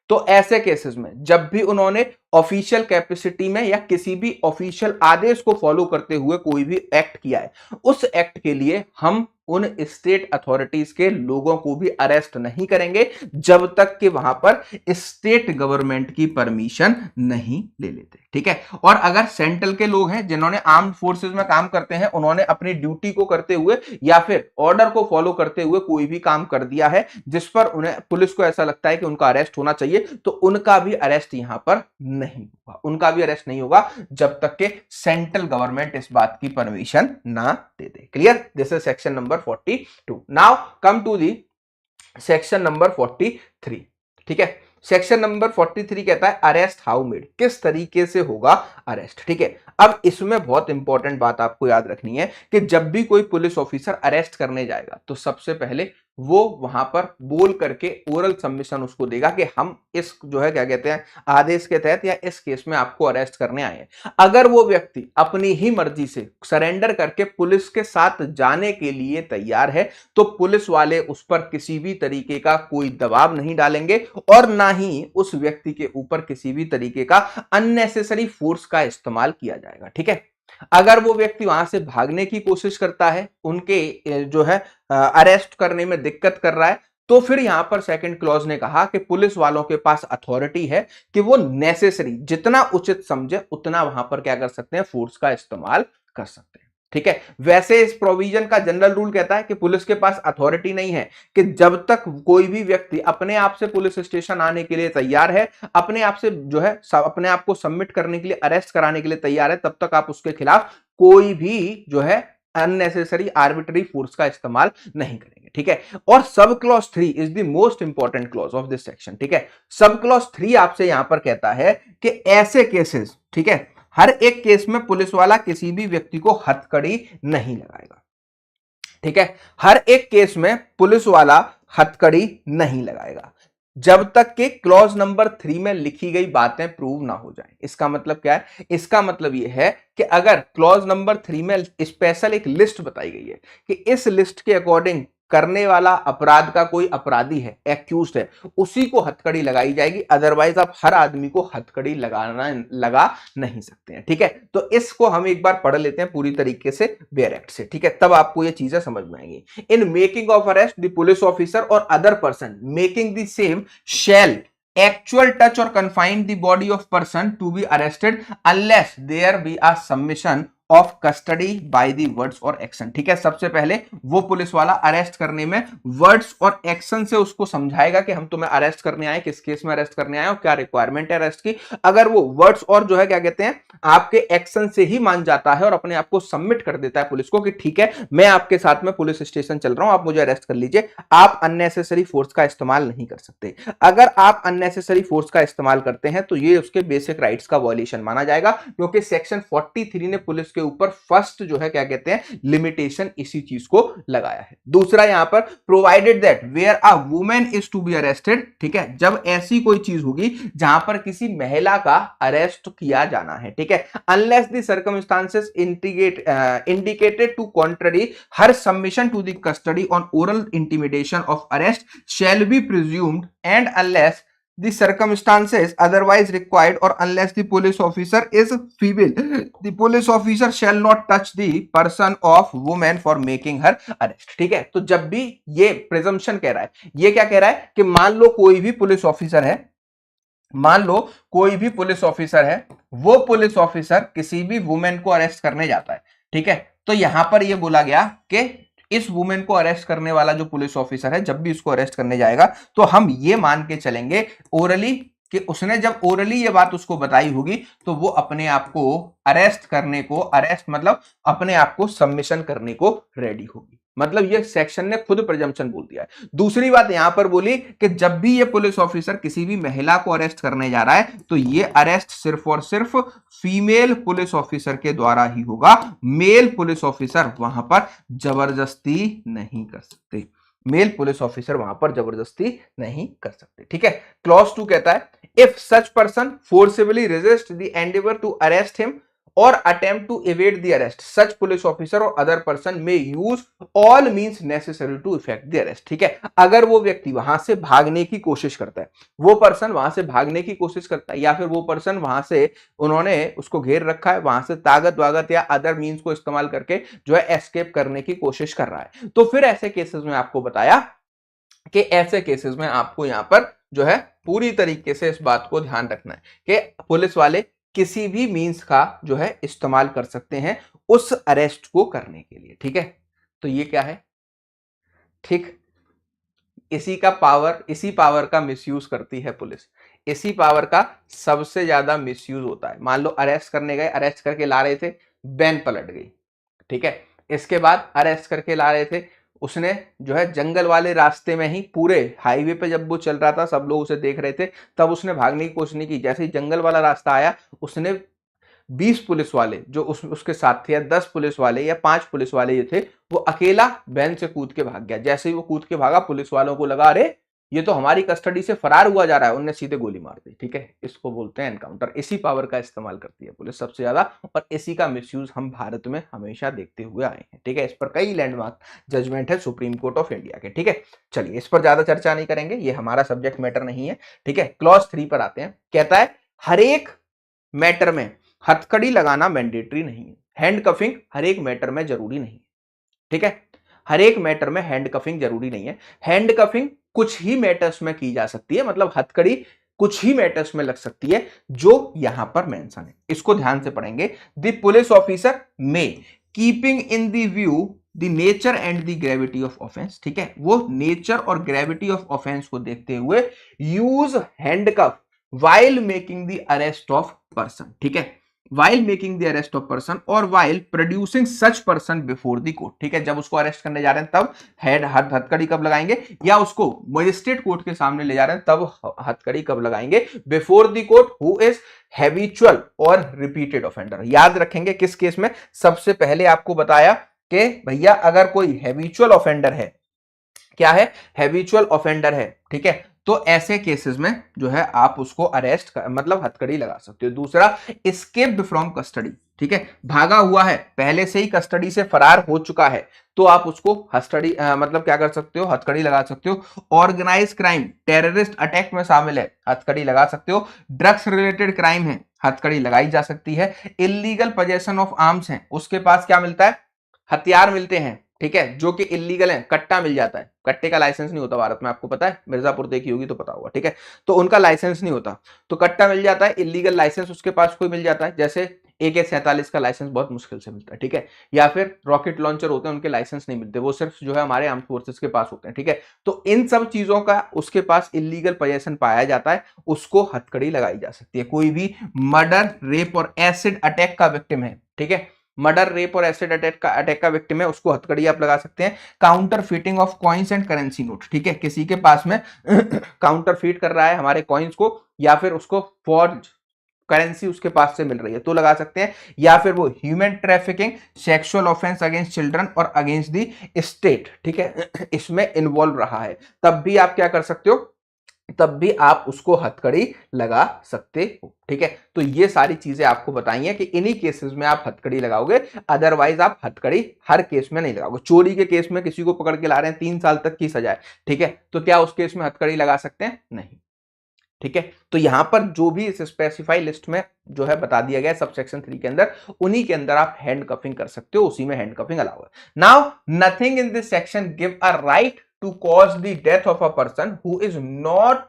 तो ऐसे केसेस में जब भी उन्होंने ऑफिशियल कैपेसिटी में या किसी भी ऑफिशियल आदेश को फॉलो करते हुए कोई भी एक्ट किया है, उस एक्ट के लिए हम उन स्टेट अथॉरिटीज के लोगों को भी अरेस्ट नहीं करेंगे जब तक कि वहां पर स्टेट गवर्नमेंट की परमिशन नहीं ले लेते। ठीक है, और अगर सेंट्रल के लोग हैं जिन्होंने आर्म्ड फोर्सेस में काम करते हैं, उन्होंने अपनी ड्यूटी को करते हुए या फिर ऑर्डर को फॉलो करते हुए कोई भी काम कर दिया है जिस पर उन्हें पुलिस को ऐसा लगता है कि उनका अरेस्ट होना चाहिए, तो उनका भी अरेस्ट यहां पर नहीं होगा, उनका भी अरेस्ट नहीं होगा जब तक कि सेंट्रल गवर्नमेंट इस बात की परमिशन ना दे दे। Clear? This is section number 42। Now come to the section number 43। ठीक है, सेक्शन नंबर 43 कहता है अरेस्ट हाउ मेड, किस तरीके से होगा अरेस्ट। ठीक है, अब इसमें बहुत इंपॉर्टेंट बात आपको याद रखनी है कि जब भी कोई पुलिस ऑफिसर अरेस्ट करने जाएगा तो सबसे पहले वो वहां पर बोल करके ओरल सबमिशन उसको देगा कि हम इस जो है क्या कहते हैं आदेश के तहत या इस केस में आपको अरेस्ट करने आए हैं। अगर वो व्यक्ति अपनी ही मर्जी से सरेंडर करके पुलिस के साथ जाने के लिए तैयार है तो पुलिस वाले उस पर किसी भी तरीके का कोई दबाव नहीं डालेंगे और ना ही उस व्यक्ति के ऊपर किसी भी तरीके का अननेसेसरी फोर्स का इस्तेमाल किया जाएगा। ठीक है, अगर वो व्यक्ति वहां से भागने की कोशिश करता है, उनके जो है अरेस्ट करने में दिक्कत कर रहा है, तो फिर यहां पर सेकंड क्लॉज ने कहा कि पुलिस वालों के पास अथॉरिटी है कि वो नेसेसरी जितना उचित समझे उतना वहां पर क्या कर सकते हैं, फोर्स का इस्तेमाल कर सकते हैं। ठीक है, वैसे इस प्रोविजन का जनरल रूल कहता है कि पुलिस के पास अथॉरिटी नहीं है कि जब तक कोई भी व्यक्ति अपने आप से पुलिस स्टेशन आने के लिए तैयार है, अपने आप से जो है अपने आप को सबमिट करने के लिए, अरेस्ट कराने के लिए तैयार है, तब तक आप उसके खिलाफ कोई भी जो है अननेसेसरी आर्बिट्री फोर्स का इस्तेमाल नहीं करेंगे। ठीक है, और sub clause 3 is the most important clause of this section. ठीक है, सब क्लॉज 3 आपसे यहां पर कहता है कि ऐसे केसेस, ठीक है, हर एक केस में पुलिस वाला किसी भी व्यक्ति को हथकड़ी नहीं लगाएगा। ठीक है, हर एक केस में पुलिस वाला हथकड़ी नहीं लगाएगा जब तक कि क्लॉज नंबर 3 में लिखी गई बातें प्रूव ना हो जाएं। इसका मतलब क्या है? इसका मतलब यह है कि अगर क्लॉज नंबर 3 में स्पेशल एक लिस्ट बताई गई है कि इस लिस्ट के अकॉर्डिंग करने वाला अपराध का कोई अपराधी है, एक्यूज्ड है, उसी को हथकड़ी लगाई जाएगी, अदरवाइज आप हर आदमी को हथकड़ी लगा नहीं सकते हैं। ठीक है, तो इसको हम एक बार पढ़ लेते हैं पूरी तरीके से बेयर एक्ट से। ठीक है, तब आपको ये चीजें समझ में आएंगी। In making of arrest the police officer or other person making the same shall actual touch or confine the body of person to be arrested unless there be a submission of custody by the words और एक्शन। ठीक है, सबसे पहले वो पुलिस वाला अरेस्ट करने में वर्ड्स और एक्शन से उसको समझाएगा कि हम तुम्हें अरेस्ट करने आए, किस केस में अरेस्ट करने आए और क्या रिक्वायरमेंट है अरेस्ट की। अगर वो वर्ड्स और जो है क्या कहते हैं आपके एक्शन से ही मान जाता है और अपने आप को सबमिट कर देता है पुलिस को कि ठीक है मैं आपके साथ में पुलिस स्टेशन चल रहा हूं, आप मुझे अरेस्ट कर लीजिए, आप अननेसेसरी फोर्स का इस्तेमाल नहीं कर सकते। अगर आप अननेसेसरी फोर्स का इस्तेमाल करते हैं तो ये उसके बेसिक राइट्स का वॉयलेशन माना जाएगा, क्योंकि सेक्शन 43 ने पुलिस के ऊपर फर्स्ट जो है क्या कहते हैं लिमिटेशन इसी चीज को लगाया है। दूसरा यहां पर provided that where a woman is to be arrested. ठीक है, जब ऐसी कोई चीज होगी जहां पर किसी महिला का अरेस्ट किया जाना है, ठीक है, unless the circumstances indicated to contrary her submission to the custody on oral intimidation of arrest shall be presumed and unless the circumstances otherwise required or unless the police officer is female the police officer shall not touch the person of woman for making her arrest। ठीक है, तो जब भी ये presumption कह रहा है, ये क्या कह रहा है कि मान लो कोई भी पुलिस ऑफिसर है, मान लो कोई भी पुलिस ऑफिसर है, वो पुलिस ऑफिसर किसी भी वुमेन को अरेस्ट करने जाता है। ठीक है, तो यहां पर ये बोला गया कि इस वुमेन को अरेस्ट करने वाला जो पुलिस ऑफिसर है जब भी उसको अरेस्ट करने जाएगा तो हम ये मान के चलेंगे ओरली कि उसने जब ओरली ये बात उसको बताई होगी तो वो अपने आप को अरेस्ट करने को, अरेस्ट मतलब अपने आप को सबमिशन करने को रेडी होगी। मतलब ये सेक्शन ने खुद प्रिजम्पशन बोल दिया है। दूसरी बात यहां पर बोली कि जब भी ये पुलिस ऑफिसर किसी भी महिला को अरेस्ट करने जा रहा है तो ये अरेस्ट सिर्फ और सिर्फ फीमेल पुलिस ऑफिसर के द्वारा ही होगा, मेल पुलिस ऑफिसर वहां पर जबरदस्ती नहीं कर सकते, मेल पुलिस ऑफिसर वहां पर जबरदस्ती नहीं कर सकते। ठीक है, क्लॉज 2 कहता है if such person forcibly resist the endeavour to arrest him or attempt to evade the arrest, such police officer or other person may use all means necessary to effect the arrest. ठीक है, अगर वो व्यक्ति वहां से भागने की कोशिश करता है, वो पर्सन वहां से भागने की कोशिश करता है, या फिर वो पर्सन वहां से उन्होंने उसको घेर रखा है, वहां से ताकत वागत या अदर मींस को इस्तेमाल करके जो है एस्केप करने की कोशिश कर रहा है, तो फिर ऐसे केसेस में आपको बताया कि ऐसे केसेस में आपको यहां पर जो है पूरी तरीके से इस बात को ध्यान रखना है कि पुलिस वाले किसी भी मींस का जो है इस्तेमाल कर सकते हैं उस अरेस्ट को करने के लिए। ठीक है, तो ये क्या है, ठीक, इसी पावर का मिसयूज करती है पुलिस, इसी पावर का सबसे ज्यादा मिसयूज होता है। मान लो अरेस्ट करने गए, अरेस्ट करके ला रहे थे, वैन पलट गई। ठीक है, इसके बाद अरेस्ट करके ला रहे थे, उसने जो है जंगल वाले रास्ते में ही, पूरे हाईवे पे जब वो चल रहा था सब लोग उसे देख रहे थे, तब उसने भागने की कोशिश नहीं की। जैसे ही जंगल वाला रास्ता आया, उसने 20 पुलिस वाले जो उसके साथ थे, या 10 पुलिस वाले या 5 पुलिस वाले ये थे, वो अकेला वैन से कूद के भाग गया। जैसे ही वो कूद के भागा, पुलिस वालों को लगा अरे ये तो हमारी कस्टडी से फरार हुआ जा रहा है, उनने सीधे गोली मार दी। ठीक है, इसको बोलते हैं एनकाउंटर। इसी पावर का इस्तेमाल करती है पुलिस सबसे ज्यादा, और इसी का मिसयूज हम भारत में हमेशा देखते हुए आए हैं। ठीक है, इस पर कई लैंडमार्क जजमेंट है सुप्रीम कोर्ट ऑफ इंडिया के। ठीक है, चलिए इस पर ज्यादा चर्चा नहीं करेंगे, ये हमारा सब्जेक्ट मैटर नहीं है। ठीक है, क्लॉज 3 पर आते हैं। कहता है हर एक मैटर में हथकड़ी लगाना मैंडेटरी नहीं है, हैंडकफिंग हर एक मैटर में जरूरी नहीं है। ठीक है, हर एक मैटर में हैंडकफिंग जरूरी नहीं है, हैंडकफिंग कुछ ही मैटर्स में की जा सकती है, मतलब हथकड़ी कुछ ही मैटर्स में लग सकती है जो यहां पर मेंशन है। इसको ध्यान से पढ़ेंगे। द पुलिस ऑफिसर में keeping in the view the nature and the gravity of offence, ठीक है, वो नेचर और ग्रेविटी ऑफ ऑफेंस को देखते हुए use handcuff while making the arrest of person. ठीक है, while making the arrest of person और while producing such person before the court। ठीक है, जब उसको अरेस्ट करने जा रहे हैं तब हथकड़ी कब लगाएंगे, या उसको मजिस्ट्रेट कोर्ट के सामने ले जा रहे हैं तब हथकड़ी कब लगाएंगे, before the court who is habitual और रिपीटेड ऑफेंडर। याद रखेंगे किस केस में, सबसे पहले आपको बताया कि भैया अगर कोई हैबिचुअल ऑफेंडर है, क्या है, हैबिचुअल ऑफेंडर है, ठीक है, तो ऐसे केसेस में जो है आप उसको अरेस्ट मतलब हथकड़ी लगा सकते हो। दूसरा, एस्केप्ड फ्रॉम कस्टडी, ठीक है, भागा हुआ है, पहले से ही कस्टडी से फरार हो चुका है, तो आप उसको हथकड़ी मतलब क्या कर सकते हो, हथकड़ी लगा सकते हो। ऑर्गेनाइज क्राइम, टेररिस्ट अटैक में शामिल है, हथकड़ी लगा सकते हो। ड्रग्स रिलेटेड क्राइम है, हथकड़ी लगाई जा सकती है। इलीगल पोजेशन ऑफ आर्म्स है, उसके पास क्या मिलता है, हथियार मिलते हैं, ठीक है, जो कि इलीगल है, कट्टा मिल जाता है, कट्टे का लाइसेंस नहीं होता भारत में, आपको पता है, मिर्जापुर देखी होगी तो पता होगा। ठीक है, तो उनका लाइसेंस नहीं होता, तो कट्टा मिल जाता है, इलीगल लाइसेंस उसके पास कोई मिल जाता है, जैसे AK-47 का लाइसेंस बहुत मुश्किल से मिलता है। ठीक है, या फिर रॉकेट लॉन्चर होते हैं, उनके लाइसेंस नहीं मिलते, वो सिर्फ जो है हमारे आर्म फोर्सेस के पास होते हैं। ठीक है, तो इन सब चीजों का उसके पास इलीगल पोजेशन पाया जाता है, उसको हथकड़ी लगाई जा सकती है। कोई भी मर्डर, रेप और एसिड अटैक का विक्टिम है, ठीक है, मर्डर, रेप और एसिड अटैक का विक्टिम है, उसको हथकड़ी आप लगा सकते हैं। Counter fitting of coins and currency note, ठीक है, किसी के पास में काउंटर फीट कर रहा है हमारे कॉइन्स को, या फिर उसको फॉर्ज करेंसी उसके पास से मिल रही है तो लगा सकते हैं। या फिर वो human trafficking, sexual offence against children और अगेंस्ट दी स्टेट, ठीक है, इसमें इन्वॉल्व रहा है, तब भी आप क्या कर सकते हो, तब भी आप उसको हथकड़ी लगा सकते हो। ठीक है, तो ये सारी चीजें आपको बताई हैं कि इन्हीं केसेस में आप हथकड़ी लगाओगे, अदरवाइज आप हथकड़ी हर केस में नहीं लगाओगे। चोरी के केस में किसी को पकड़ के ला रहे हैं, 3 साल तक की सजा है, ठीक है, तो क्या उस केस में हथकड़ी लगा सकते हैं, नहीं। ठीक है, तो यहां पर जो भी इस स्पेसिफाई लिस्ट में जो है बता दिया गया सबसेक्शन 3 के अंदर, उन्हीं के अंदर आप हैंड कफिंग कर सकते हो, उसी में हैंड कफिंग अलाउ है। Now nothing in this section give a right to cause the death of a person who is not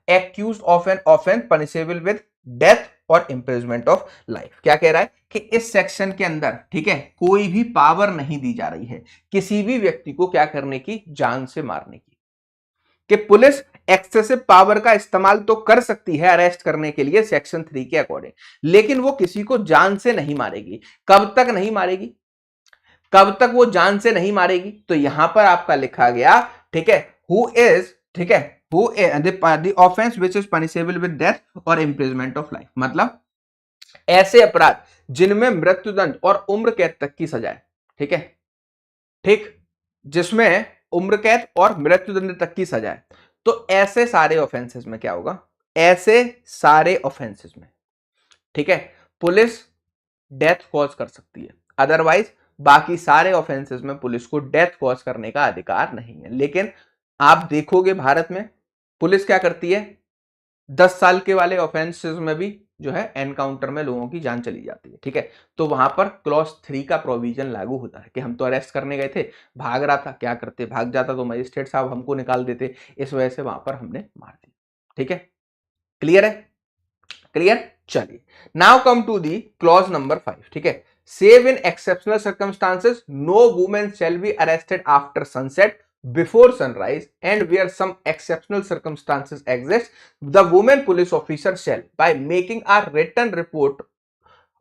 accused of an offense punishable with death or imprisonment of life। क्या कह रहा है कि इस सेक्शन के अंदर, ठीक है, कोई भी पावर नहीं दी जा रही है किसी भी व्यक्ति को क्या करने की, जान से मारने की। कि पुलिस एक्सेसिव पावर का इस्तेमाल तो कर सकती है अरेस्ट करने के लिए सेक्शन 3 के अकॉर्डिंग, लेकिन वो किसी को जान से नहीं मारेगी। कब तक नहीं मारेगी, कब तक वो जान से नहीं मारेगी? तो यहां पर आपका लिखा गया, ठीक है, हु इज, ठीक है, who the offence which is punishable with death और इम्प्रिजमेंट ऑफ लाइफ, मतलब ऐसे अपराध जिनमें मृत्युदंड और उम्र कैद तक की सजा है, ठीक है, ठीक, जिसमें उम्र कैद और मृत्युदंड तक की सजा है, तो ऐसे सारे ऑफेंसेस में क्या होगा, ऐसे सारे ऑफेंसेस में, ठीक है, पुलिस डेथ कॉज कर सकती है। अदरवाइज बाकी सारे ऑफेंसेस में पुलिस को डेथ कॉज करने का अधिकार नहीं है। लेकिन आप देखोगे भारत में पुलिस क्या करती है, 10 साल के वाले ऑफेंसेस में भी जो है एनकाउंटर में लोगों की जान चली जाती है, ठीक है, तो वहां पर क्लॉज 3 का प्रोविजन लागू होता है कि हम तो अरेस्ट करने गए थे, भाग रहा था, क्या करते, भाग जाता तो मजिस्ट्रेट साहब हमको निकाल देते, इस वजह से वहां पर हमने मार दिया, ठीक है, क्लियर है, क्लियर। चलिए, now come to the clause number 5, ठीक है, save in exceptional circumstances no woman shall be arrested after sunset before sunrise, and where some exceptional circumstances exist, the woman police officer shall, by making a written report,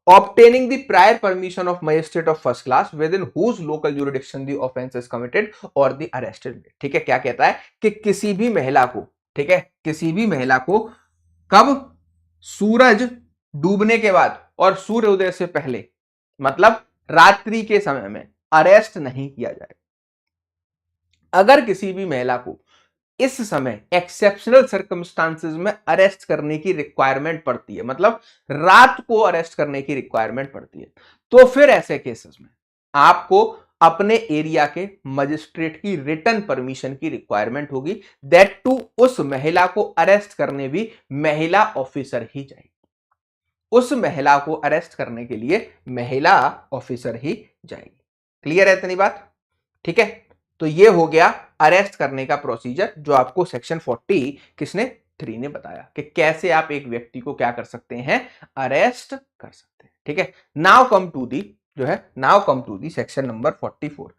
obtaining the prior permission of magistrate of first class within whose local jurisdiction the offense is committed or the arrested, ठीक है, क्या कहता है कि किसी भी महिला को, ठीक है, किसी भी महिला को कब, सूरज डूबने के बाद और सूर्योदय से पहले, मतलब रात्रि के समय में अरेस्ट नहीं किया जाएगा। अगर किसी भी महिला को इस समय एक्सेप्शनल सर्कमस्टांसेस में अरेस्ट करने की रिक्वायरमेंट पड़ती है, मतलब रात को अरेस्ट करने की रिक्वायरमेंट पड़ती है, तो फिर ऐसे केसेस में आपको अपने एरिया के मजिस्ट्रेट की रिटन परमिशन की रिक्वायरमेंट होगी, दैट टू उस महिला को अरेस्ट करने भी महिला ऑफिसर ही जाएगी, उस महिला को अरेस्ट करने के लिए महिला ऑफिसर ही जाएगी। क्लियर है इतनी बात, ठीक है, तो ये हो गया अरेस्ट करने का प्रोसीजर जो आपको सेक्शन 40 किसने 3 ने बताया कि कैसे आप एक व्यक्ति को क्या कर सकते हैं, अरेस्ट कर सकते हैं, ठीक है। नाउ कम टू दी जो है, now come to the section number 44,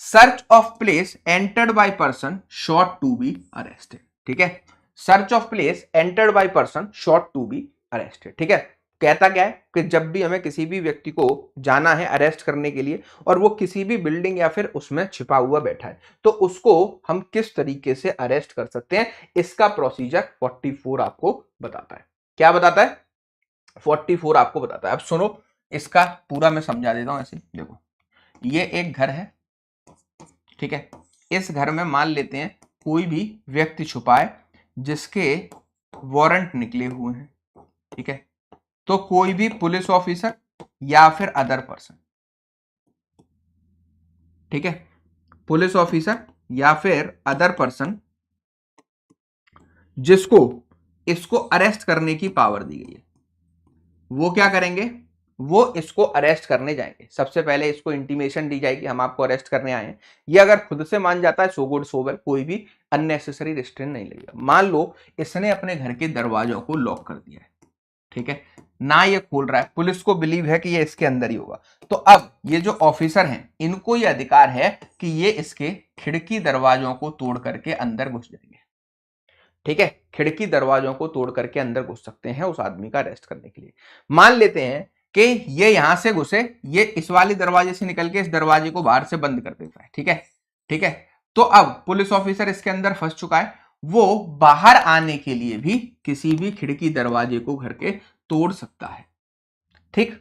search of place entered by person sought to be arrested, ठीक है, search of place entered by person sought to be arrested, ठीक है, कहता क्या है कि जब भी हमें किसी भी व्यक्ति को जाना है अरेस्ट करने के लिए और वो किसी भी बिल्डिंग या फिर उसमें छिपा हुआ बैठा है, तो उसको हम किस तरीके से अरेस्ट कर सकते हैं, इसका प्रोसीजर 44 आपको बताता है। क्या बताता है, 44 आपको बताता है। अब सुनो, इसका पूरा मैं समझा देता हूं। ऐसे देखो, ये एक घर है, ठीक है, इस घर में मान लेते हैं कोई भी व्यक्ति छुपा है जिसके वारंट निकले हुए हैं, ठीक है, तो कोई भी पुलिस ऑफिसर या फिर अदर पर्सन, ठीक है, पुलिस ऑफिसर या फिर अदर पर्सन जिसको इसको अरेस्ट करने की पावर दी गई है, वो क्या करेंगे, वो इसको अरेस्ट करने जाएंगे। सबसे पहले इसको इंटीमेशन दी जाएगी हम आपको अरेस्ट करने आए हैं। ये अगर खुद से मान जाता है सो गुड सो वेल, कोई भी अननेसेसरी रिस्ट्रेंट नहीं लगेगा। मान लो इसने अपने घर के दरवाजों को लॉक कर दिया है, ठीक है, ना ये खोल रहा है, पुलिस को बिलीव है कि ये इसके अंदर ही होगा, तो अब ये जो ऑफिसर हैं इनको ये अधिकार है कि ये इसके खिड़की दरवाजों को तोड़ करके अंदर घुस जाएंगे, ठीक है, खिड़की दरवाजों को तोड़ करके अंदर घुस सकते हैं उस आदमी का अरेस्ट करने के लिए। मान लेते हैं कि ये यहां से घुसे, ये इस वाले दरवाजे से निकल के इस दरवाजे को बाहर से बंद कर देता है, ठीक है, ठीक है, तो अब पुलिस ऑफिसर इसके अंदर फंस चुका है, वो बाहर आने के लिए भी किसी भी खिड़की दरवाजे को घर के तोड़ सकता है, ठीक।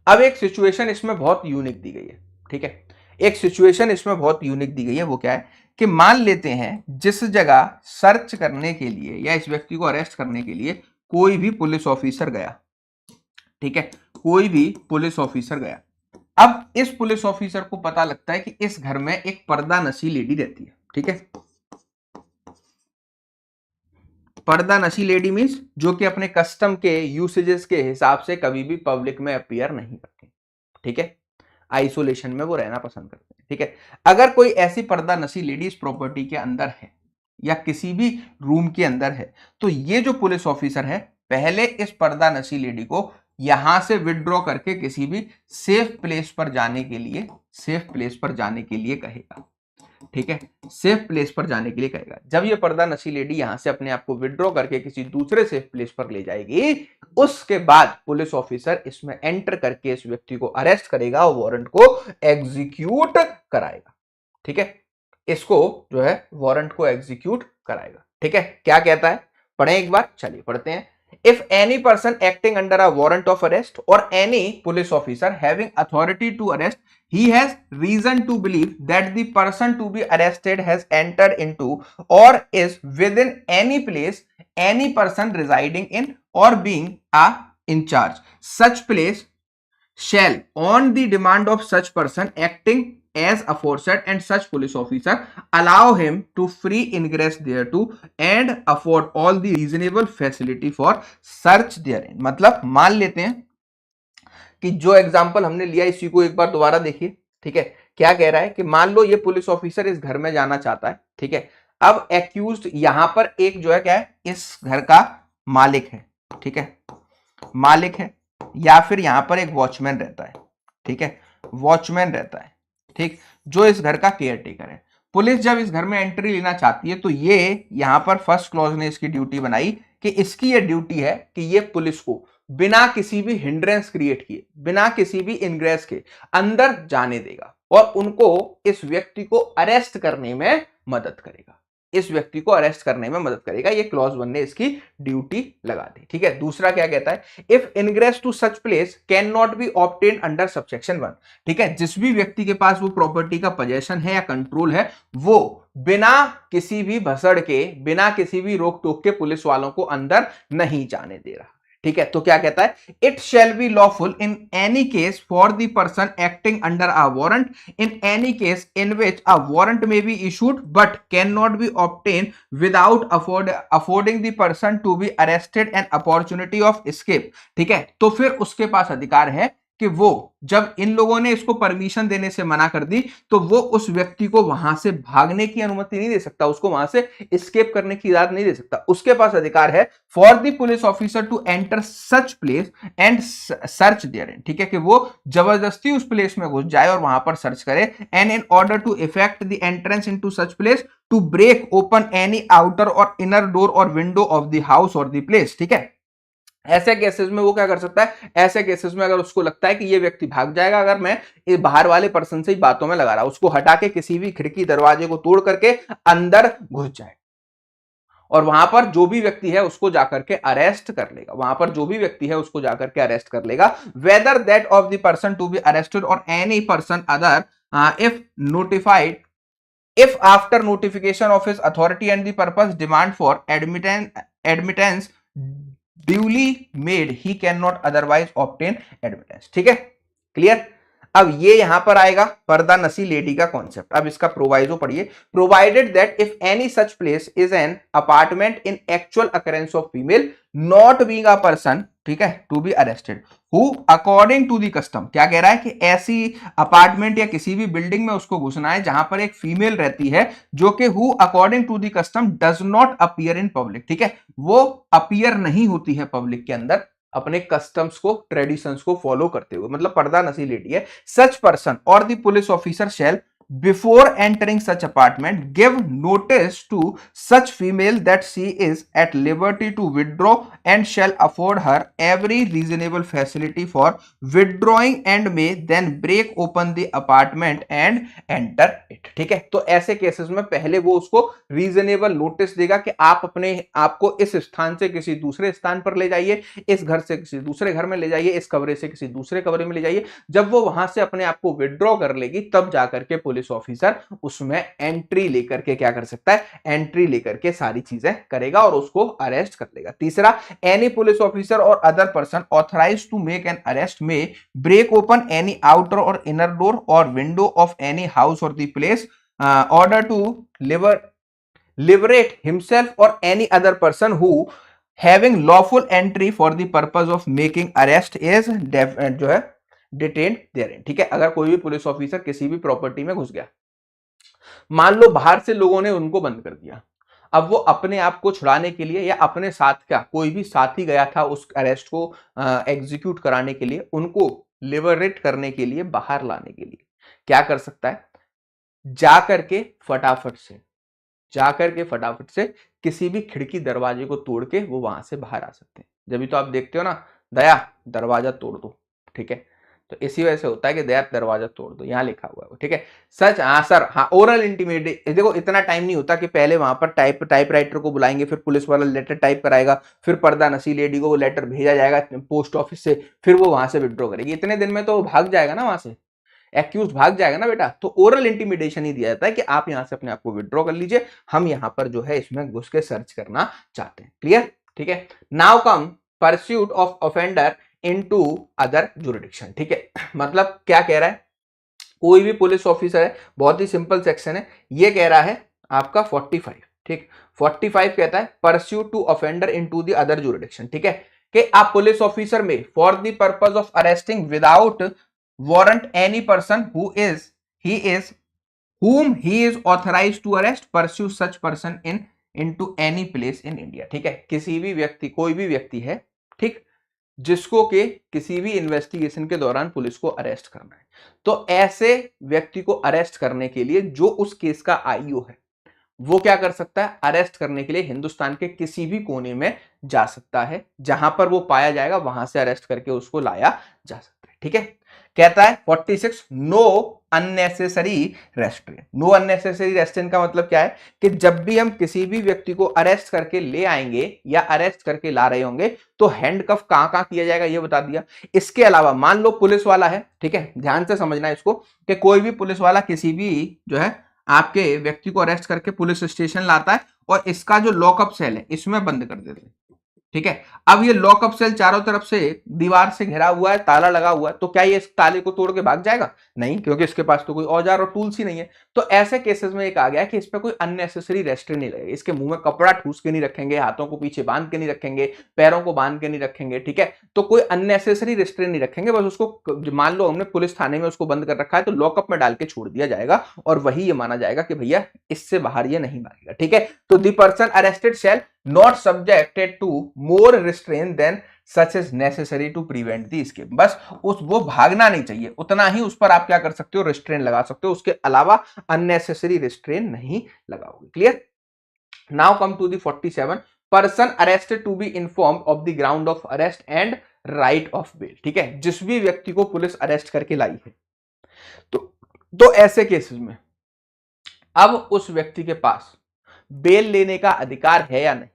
अब एक सिचुएशन इसमें बहुत यूनिक दी गई है, ठीक है, एक सिचुएशन इसमें बहुत यूनिक दी गई है। वो क्या है कि मान लेते हैं जिस जगह सर्च करने के लिए या इस व्यक्ति को अरेस्ट करने के लिए कोई भी पुलिस ऑफिसर गया, ठीक है, कोई भी पुलिस ऑफिसर गया, अब इस पुलिस ऑफिसर को पता लगता है कि इस घर में एक पर्दा नशी लेडी रहती है, ठीक है, पर्दा नशी लेडी मीन्स जो कि अपने कस्टम के यूसेजेस के हिसाब से कभी भी पब्लिक में अपीयर नहीं करती, ठीक है, आइसोलेशन में वो रहना पसंद करते हैं, ठीक है। अगर कोई ऐसी पर्दा नशी लेडी इस प्रॉपर्टी के अंदर है या किसी भी रूम के अंदर है, तो ये जो पुलिस ऑफिसर है पहले इस पर्दा नशी लेडी को यहां से विथड्रॉ करके किसी भी सेफ प्लेस पर जाने के लिए, सेफ प्लेस पर जाने के लिए कहेगा। ठीक है, सेफ प्लेस पर जाने के लिए कहेगा। जब ये पर्दा नशी लेडी यहां से अपने आप को विड्रॉ करके किसी दूसरे सेफ प्लेस पर ले जाएगी, उसके बाद पुलिस ऑफिसर इसमें एंटर करके इस व्यक्ति को अरेस्ट करेगा और वारंट को एग्जीक्यूट कराएगा। ठीक है, इसको जो है वारंट को एग्जीक्यूट कराएगा। ठीक है, क्या कहता है पढ़ें एक बार, चलिए पढ़ते हैं। If any person acting under a warrant of arrest or any police officer having authority to arrest, he has reason to believe that the person to be arrested has entered into or is within any place, any person residing in or being in charge. Such place shall, on the demand of such person acting as aforesaid and such police officer, allow him to free ingress thereto and afford all the reasonable facility for search therein। मतलब मान लेते हैं कि जो एग्जांपल हमने लिया इसी को एक बार दोबारा देखिए। ठीक है, क्या कह रहा है कि मान लो ये पुलिस ऑफिसर इस घर में जाना चाहता है। ठीक है, अब एक्यूज्ड यहां पर एक जो है क्या है, इस घर का मालिक है। ठीक है, मालिक है या फिर यहां पर एक वॉचमैन रहता है। ठीक है, वॉचमैन रहता है, ठीक, जो इस घर का केयर टेकर है। पुलिस जब इस घर में एंट्री लेना चाहती है तो ये यहां पर फर्स्ट क्लॉज ने इसकी ड्यूटी बनाई कि इसकी ये ड्यूटी है कि ये पुलिस को बिना किसी भी हिंड्रेंस क्रिएट किए, बिना किसी भी इनग्रेस के अंदर जाने देगा और उनको इस व्यक्ति को अरेस्ट करने में मदद करेगा, इस व्यक्ति को अरेस्ट करने में मदद करेगा। ये क्लॉज 1 ने इसकी ड्यूटी लगा दी। ठीक है, दूसरा क्या कहता है, if ingress to such place can not be obtain under subsection 1। ठीक है, जिस भी व्यक्ति के पास वो प्रॉपर्टी का पोजेशन है या कंट्रोल है, वो बिना किसी भी भसड़ के, बिना किसी भी रोक टोक के पुलिस वालों को अंदर नहीं जाने दे रहा। ठीक है, तो क्या कहता है, it shall be lawful in any case for the person acting under a warrant in any case in which a warrant may be issued but can not be obtain without affording the person to be arrested an opportunity of escape. ठीक है, तो फिर उसके पास अधिकार है कि वो जब इन लोगों ने इसको परमिशन देने से मना कर दी तो वो उस व्यक्ति को वहां से भागने की अनुमति नहीं दे सकता, उसको वहां से एस्केप करने की इजाजत नहीं दे सकता। उसके पास अधिकार है for the police officer to enter such place and search therein. ठीक है, कि वो जबरदस्ती उस प्लेस में घुस जाए और वहां पर सर्च करे। And in order to effect the entrance into such place to break open any outer or inner door or window of the house or the place. ठीक है, ऐसे केसेस में वो क्या कर सकता है, ऐसे केसेस में अगर उसको लगता है कि ये व्यक्ति भाग जाएगा, अगर मैं ये बाहर वाले पर्सन से ही बातों में लगा रहा, उसको हटा के किसी भी खिड़की दरवाजे को तोड़ करके अंदर घुस जाए और वहां पर जो भी व्यक्ति है उसको जाकर के अरेस्ट कर लेगा, वहां पर जो भी व्यक्ति है उसको जाकर के अरेस्ट कर लेगा। Whether that of the person to be arrested or any person other if notified, if after notification of his authority and the purpose demand for admittance duly made he cannot otherwise obtain admittance। ठीक है, क्लियर। अब ये यहां पर आएगा पर्दा नसी लेडी का कॉन्सेप्ट। अब इसका प्रोवाइजो पढ़िए, provided that if any such place is an apartment in actual occurrence of female not being a person, ठीक है, to be arrested who according to the custom. क्या कह रहा है कि ऐसी अपार्टमेंट या किसी भी बिल्डिंग में उसको घुसना है जहां पर एक फीमेल रहती है जो कि who according to the custom does not appear in public. ठीक है, वो अपीयर नहीं होती है पब्लिक के अंदर अपने कस्टम्स को, ट्रेडिशंस को फॉलो करते हुए, मतलब पर्दा नसी लेडी है। सच पर्सन और the police officer shall before entering such apartment give notice to such female that she is at liberty to withdraw and shall afford her every reasonable facility for withdrawing and may then break open the apartment and enter it। ठीक है, तो ऐसे केसेस में पहले वो उसको रीजनेबल नोटिस देगा कि आप अपने आपको इस स्थान से किसी दूसरे स्थान पर ले जाइए, इस घर से किसी दूसरे घर में ले जाइए, इस कमरे से किसी दूसरे कमरे में ले जाइए। जब वो वहां से अपने आप को विड्रॉ कर लेगी तब जाकर के पुलिस ऑफिसर उसमें एंट्री लेकर के क्या कर सकता है, एंट्री लेकर के सारी चीजें करेगा और उसको अरेस्ट कर लेगा। तीसरा, any police officer or other person authorised to make an arrest may break open any outer or inner door or window of any house or the place order to liberate himself or any other person who having lawful entry for the purpose of making arrest is जो है detained therein। ठीक है, अगर कोई भी पुलिस ऑफिसर किसी भी प्रॉपर्टी में घुस गया, मान लो बाहर से लोगों ने उनको बंद कर दिया, अब वो अपने आप को छुड़ाने के लिए या अपने साथ का कोई भी साथी गया था उस अरेस्ट को एग्जीक्यूट कराने के लिए, उनको लिबरेट करने के लिए, बाहर लाने के लिए क्या कर सकता है, जा करके फटाफट से किसी भी खिड़की दरवाजे को तोड़ के वो वहां से बाहर आ सकते हैं। जब तो आप देखते हो ना, दया दरवाजा तोड़ दो, ठीक है, तो इसी वजह से होता है कि दया दरवाजा तोड़ दो, यहां लिखा हुआ है, ठीक है। सच, हाँ सर, हाँ ओरल इंटीमेट, देखो इतना टाइम नहीं होता कि पहले वहां पर टाइपराइटर को बुलाएंगे, फिर पुलिस वाला लेटर टाइप कराएगा, फिर पर्दा नसी लेडी को वो लेटर भेजा जाएगा पोस्ट ऑफिस से, फिर वो वहां से विड्रॉ करेगी। इतने दिन में तो वो भाग जाएगा ना वहां से, एक्यूज भाग जाएगा ना बेटा। तो ओरल इंटीमिडेशन ही दिया जाता है कि आप यहां से अपने आप को विड्रॉ कर लीजिए, हम यहां पर जो है इसमें घुस के सर्च करना चाहते हैं। क्लियर, ठीक है। Now come pursuit of offender into other jurisdiction, ठीक है। मतलब क्या कह रहा है, कोई भी पुलिस ऑफिसर है, बहुत ही सिंपल सेक्शन है, ये कह रहा है आपका 45, ठीक, 45 कहता है pursuit to offender into the other jurisdiction, ठीक है, कि आप police officer may for the purpose of arresting without warrant any person he is whom he is authorized to arrest pursue such person into any place in India, ठीक है। किसी भी व्यक्ति, कोई भी व्यक्ति है, ठीक, जिसको के किसी भी इन्वेस्टिगेशन के दौरान पुलिस को अरेस्ट करना है, तो ऐसे व्यक्ति को अरेस्ट करने के लिए जो उस केस का आईओ है, वो क्या कर सकता है, अरेस्ट करने के लिए हिंदुस्तान के किसी भी कोने में जा सकता है, जहां पर वो पाया जाएगा वहां से अरेस्ट करके उसको लाया जा सकता है, ठीक है। कहता है 46, know unnecessary restrain. Know unnecessary restrain का मतलब क्या है कि जब भी हम किसी भी व्यक्ति को अरेस्ट करके ले आएंगे या अरेस्ट करके ला रहे होंगे तो हैंडकफ कहां कहां किया जाएगा ये बता दिया। इसके अलावा मान लो पुलिस वाला है, ठीक है, ध्यान से समझना इसको, कि कोई भी पुलिस वाला किसी भी जो है आपके व्यक्ति को अरेस्ट करके पुलिस स्टेशन लाता है और इसका जो लॉकअप सेल है इसमें बंद कर देते हैं, ठीक है। अब ये लॉकअप सेल चारों तरफ से दीवार से घिरा हुआ है, ताला लगा हुआ है, तो क्या ये इस ताले को तोड़ के भाग जाएगा? नहीं, क्योंकि इसके पास तो कोई औजार और टूल्स ही नहीं है। तो ऐसे केसेस में एक आ गया कि इस पे कोई अननेसेसरी रेस्ट्रेंट नहीं लगेगा, इसके मुंह में कपड़ा ठूस के नहीं रखेंगे, हाथों को पीछे बांध के नहीं रखेंगे, पैरों को बांध के नहीं रखेंगे, ठीक है। तो कोई अननेसेसरी रेस्ट्रेंट नहीं रखेंगे, बस उसको मान लो हमने पुलिस थाने में उसको बंद कर रखा है तो लॉकअप में डाल के छोड़ दिया जाएगा और वही ये माना जाएगा कि भैया इससे बाहर ये नहीं भागेगा, ठीक है। तो the person arrested shall not subjected to more restraint than such is necessary to prevent the escape। बस वो भागना नहीं चाहिए, उतना ही उस पर आप क्या कर सकते हो, रिस्ट्रेन लगा सकते हो, उसके अलावा अननेसेसरी रिस्ट्रेन नहीं लगाओगे। Clear. Now come to the 47, person arrested to be inform of the ground of arrest and right of bail, ठीक है। जिस भी व्यक्ति को पुलिस अरेस्ट करके लाई है तो ऐसे केसेस में अब उस व्यक्ति के पास बेल लेने का अधिकार है या नहीं,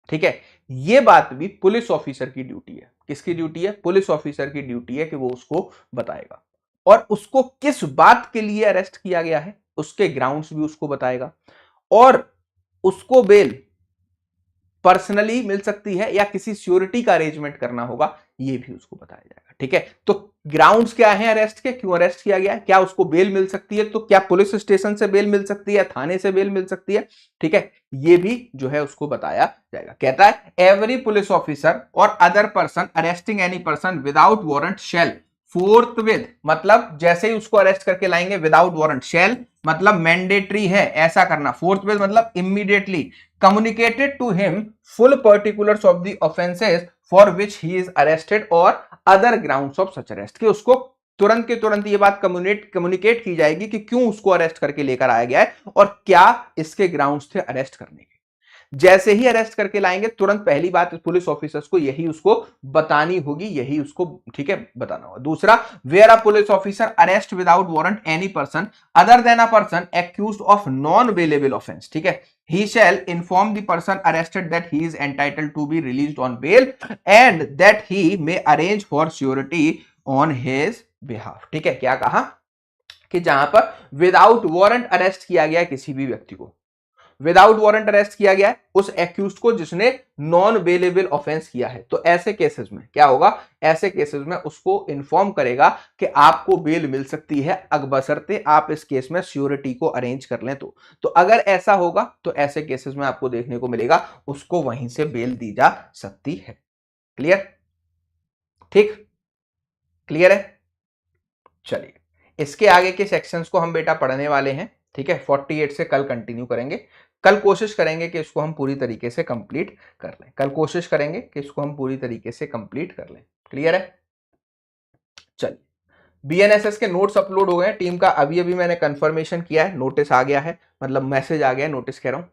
ठीक है। यह बात भी पुलिस ऑफिसर की ड्यूटी है। किसकी ड्यूटी है? पुलिस ऑफिसर की ड्यूटी है कि वो उसको बताएगा और उसको किस बात के लिए अरेस्ट किया गया है उसके ग्राउंड्स भी उसको बताएगा और उसको बेल पर्सनली मिल सकती है या किसी सिक्योरिटी का अरेंजमेंट करना होगा, ये भी उसको बताया जाएगा, ठीक है। तो ग्राउंड्स क्या है अरेस्ट के, क्यों अरेस्ट किया गया है, क्या उसको बेल मिल सकती है, तो क्या पुलिस स्टेशन से बेल मिल सकती है, थाने से बेल मिल सकती है, ठीक है, ये भी जो है उसको बताया जाएगा। कहता है every police officer or other person arresting any person without warrant shall forthwith, मतलब जैसे ही उसको अरेस्ट करके लाएंगे विदाउट वारंट, शैल मतलब मैंडेटरी है ऐसा करना, फोर्थविथ मतलब immediately, communicated to him full particulars of the offences for which he is arrested or other grounds of such arrest, कि उसको तुरंत के तुरंत ये बात कम्युनिकेट की जाएगी कि क्यों उसको अरेस्ट करके लेकर आया गया है और क्या इसके ग्राउंड्स थे अरेस्ट करने के। जैसे ही अरेस्ट करके लाएंगे तुरंत पहली बात पुलिस ऑफिसर्स को यही उसको बतानी होगी, यही उसको, ठीक है, बताना होगा। दूसरा, where a police officer arrest without warrant any person other than a person accused of non bailable offence, ठीक है, he shall inform the person arrested that he is entitled to be released on bail and that he may arrange for surety on his behalf, ठीक है। क्या कहा कि जहां पर विदाउट वारंट अरेस्ट किया गया किसी भी व्यक्ति को, विदाउट वारंट अरेस्ट किया गया है उस एक्यूज्ड को जिसने नॉन बेलेबल ऑफेंस किया है, तो ऐसे केसेस में क्या होगा, ऐसे केसेस में उसको इन्फॉर्म करेगा कि आपको बेल मिल सकती है अगबसरते आप इस केस में श्योरिटी को अरेंज कर लें। तो अगर ऐसा होगा तो ऐसे केसेस में आपको देखने को मिलेगा उसको वहीं से बेल दी जा सकती है। क्लियर, ठीक, क्लियर है। चलिए इसके आगे के सेक्शंस को हम बेटा पढ़ने वाले हैं, ठीक है, 48 से कल कंटिन्यू करेंगे। कल कोशिश करेंगे कि इसको हम पूरी तरीके से कंप्लीट कर लें, कल कोशिश करेंगे कि इसको हम पूरी तरीके से कंप्लीट कर लें। क्लियर है। चलिए बीएनएसएस के नोट्स अपलोड हो गए हैं टीम का, अभी अभी मैंने कंफर्मेशन किया है, नोटिस आ गया है, मतलब मैसेज आ गया है, नोटिस कह रहा हूँ,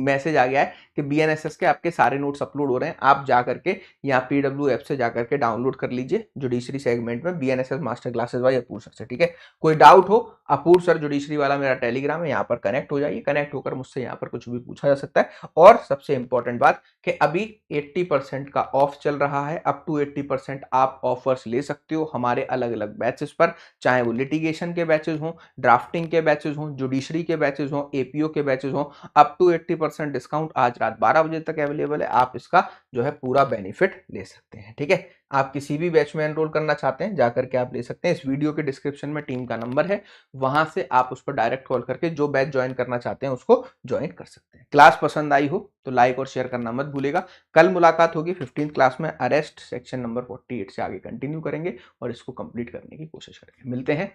मैसेज आ गया है कि बीएनएसएस के आपके सारे नोट्स अपलोड हो रहे हैं। आप जा करके यहाँ पीडब्ल्यू ऐप से जा करके डाउनलोड कर लीजिए जुडिशरी सेगमेंट में BNSS master classes by Apoorv sir से, ठीक है। कोई डाउट हो, अपूर्व सर जुडिशरी वाला मेरा टेलीग्राम है, यहाँ पर कनेक्ट हो जाइए, कनेक्ट होकर मुझसे यहाँ पर कुछ भी पूछा जा सकता है। और सबसे इंपॉर्टेंट बात कि अभी 80% का ऑफ चल रहा है, अप टू 80% आप ऑफर्स ले सकते हो हमारे अलग अलग बैचेस पर, चाहे वो लिटिगेशन के बैचेस हों, ड्राफ्टिंग के बैचेस हों, जुडिशरी के बैचेस हों, एपीओ के बैचेस हों, अप टू 80% डिस्काउंट आज रात 12 बजे तक अवेलेबल है। आप इसका जो है पूरा बेनिफिट ले सकते हैं, ठीक है। आप किसी भी बैच में एनरोल करना चाहते हैं जाकर के आप ले सकते हैं, इस वीडियो के डिस्क्रिप्शन में टीम का नंबर है, वहां से आप उस पर डायरेक्ट कॉल करके जो बैच ज्वाइन करना चाहते हैं उसको ज्वाइन कर सकते हैं। क्लास पसंद आई हो तो लाइक और शेयर करना मत भूलेगा। कल मुलाकात होगी 15th क्लास में, अरेस्ट सेक्शन नंबर 48 से आगे कंटिन्यू करेंगे और इसको कंप्लीट करने की कोशिश करेंगे। मिलते हैं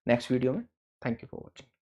नेक्स्ट वीडियो में। Thank you for watching.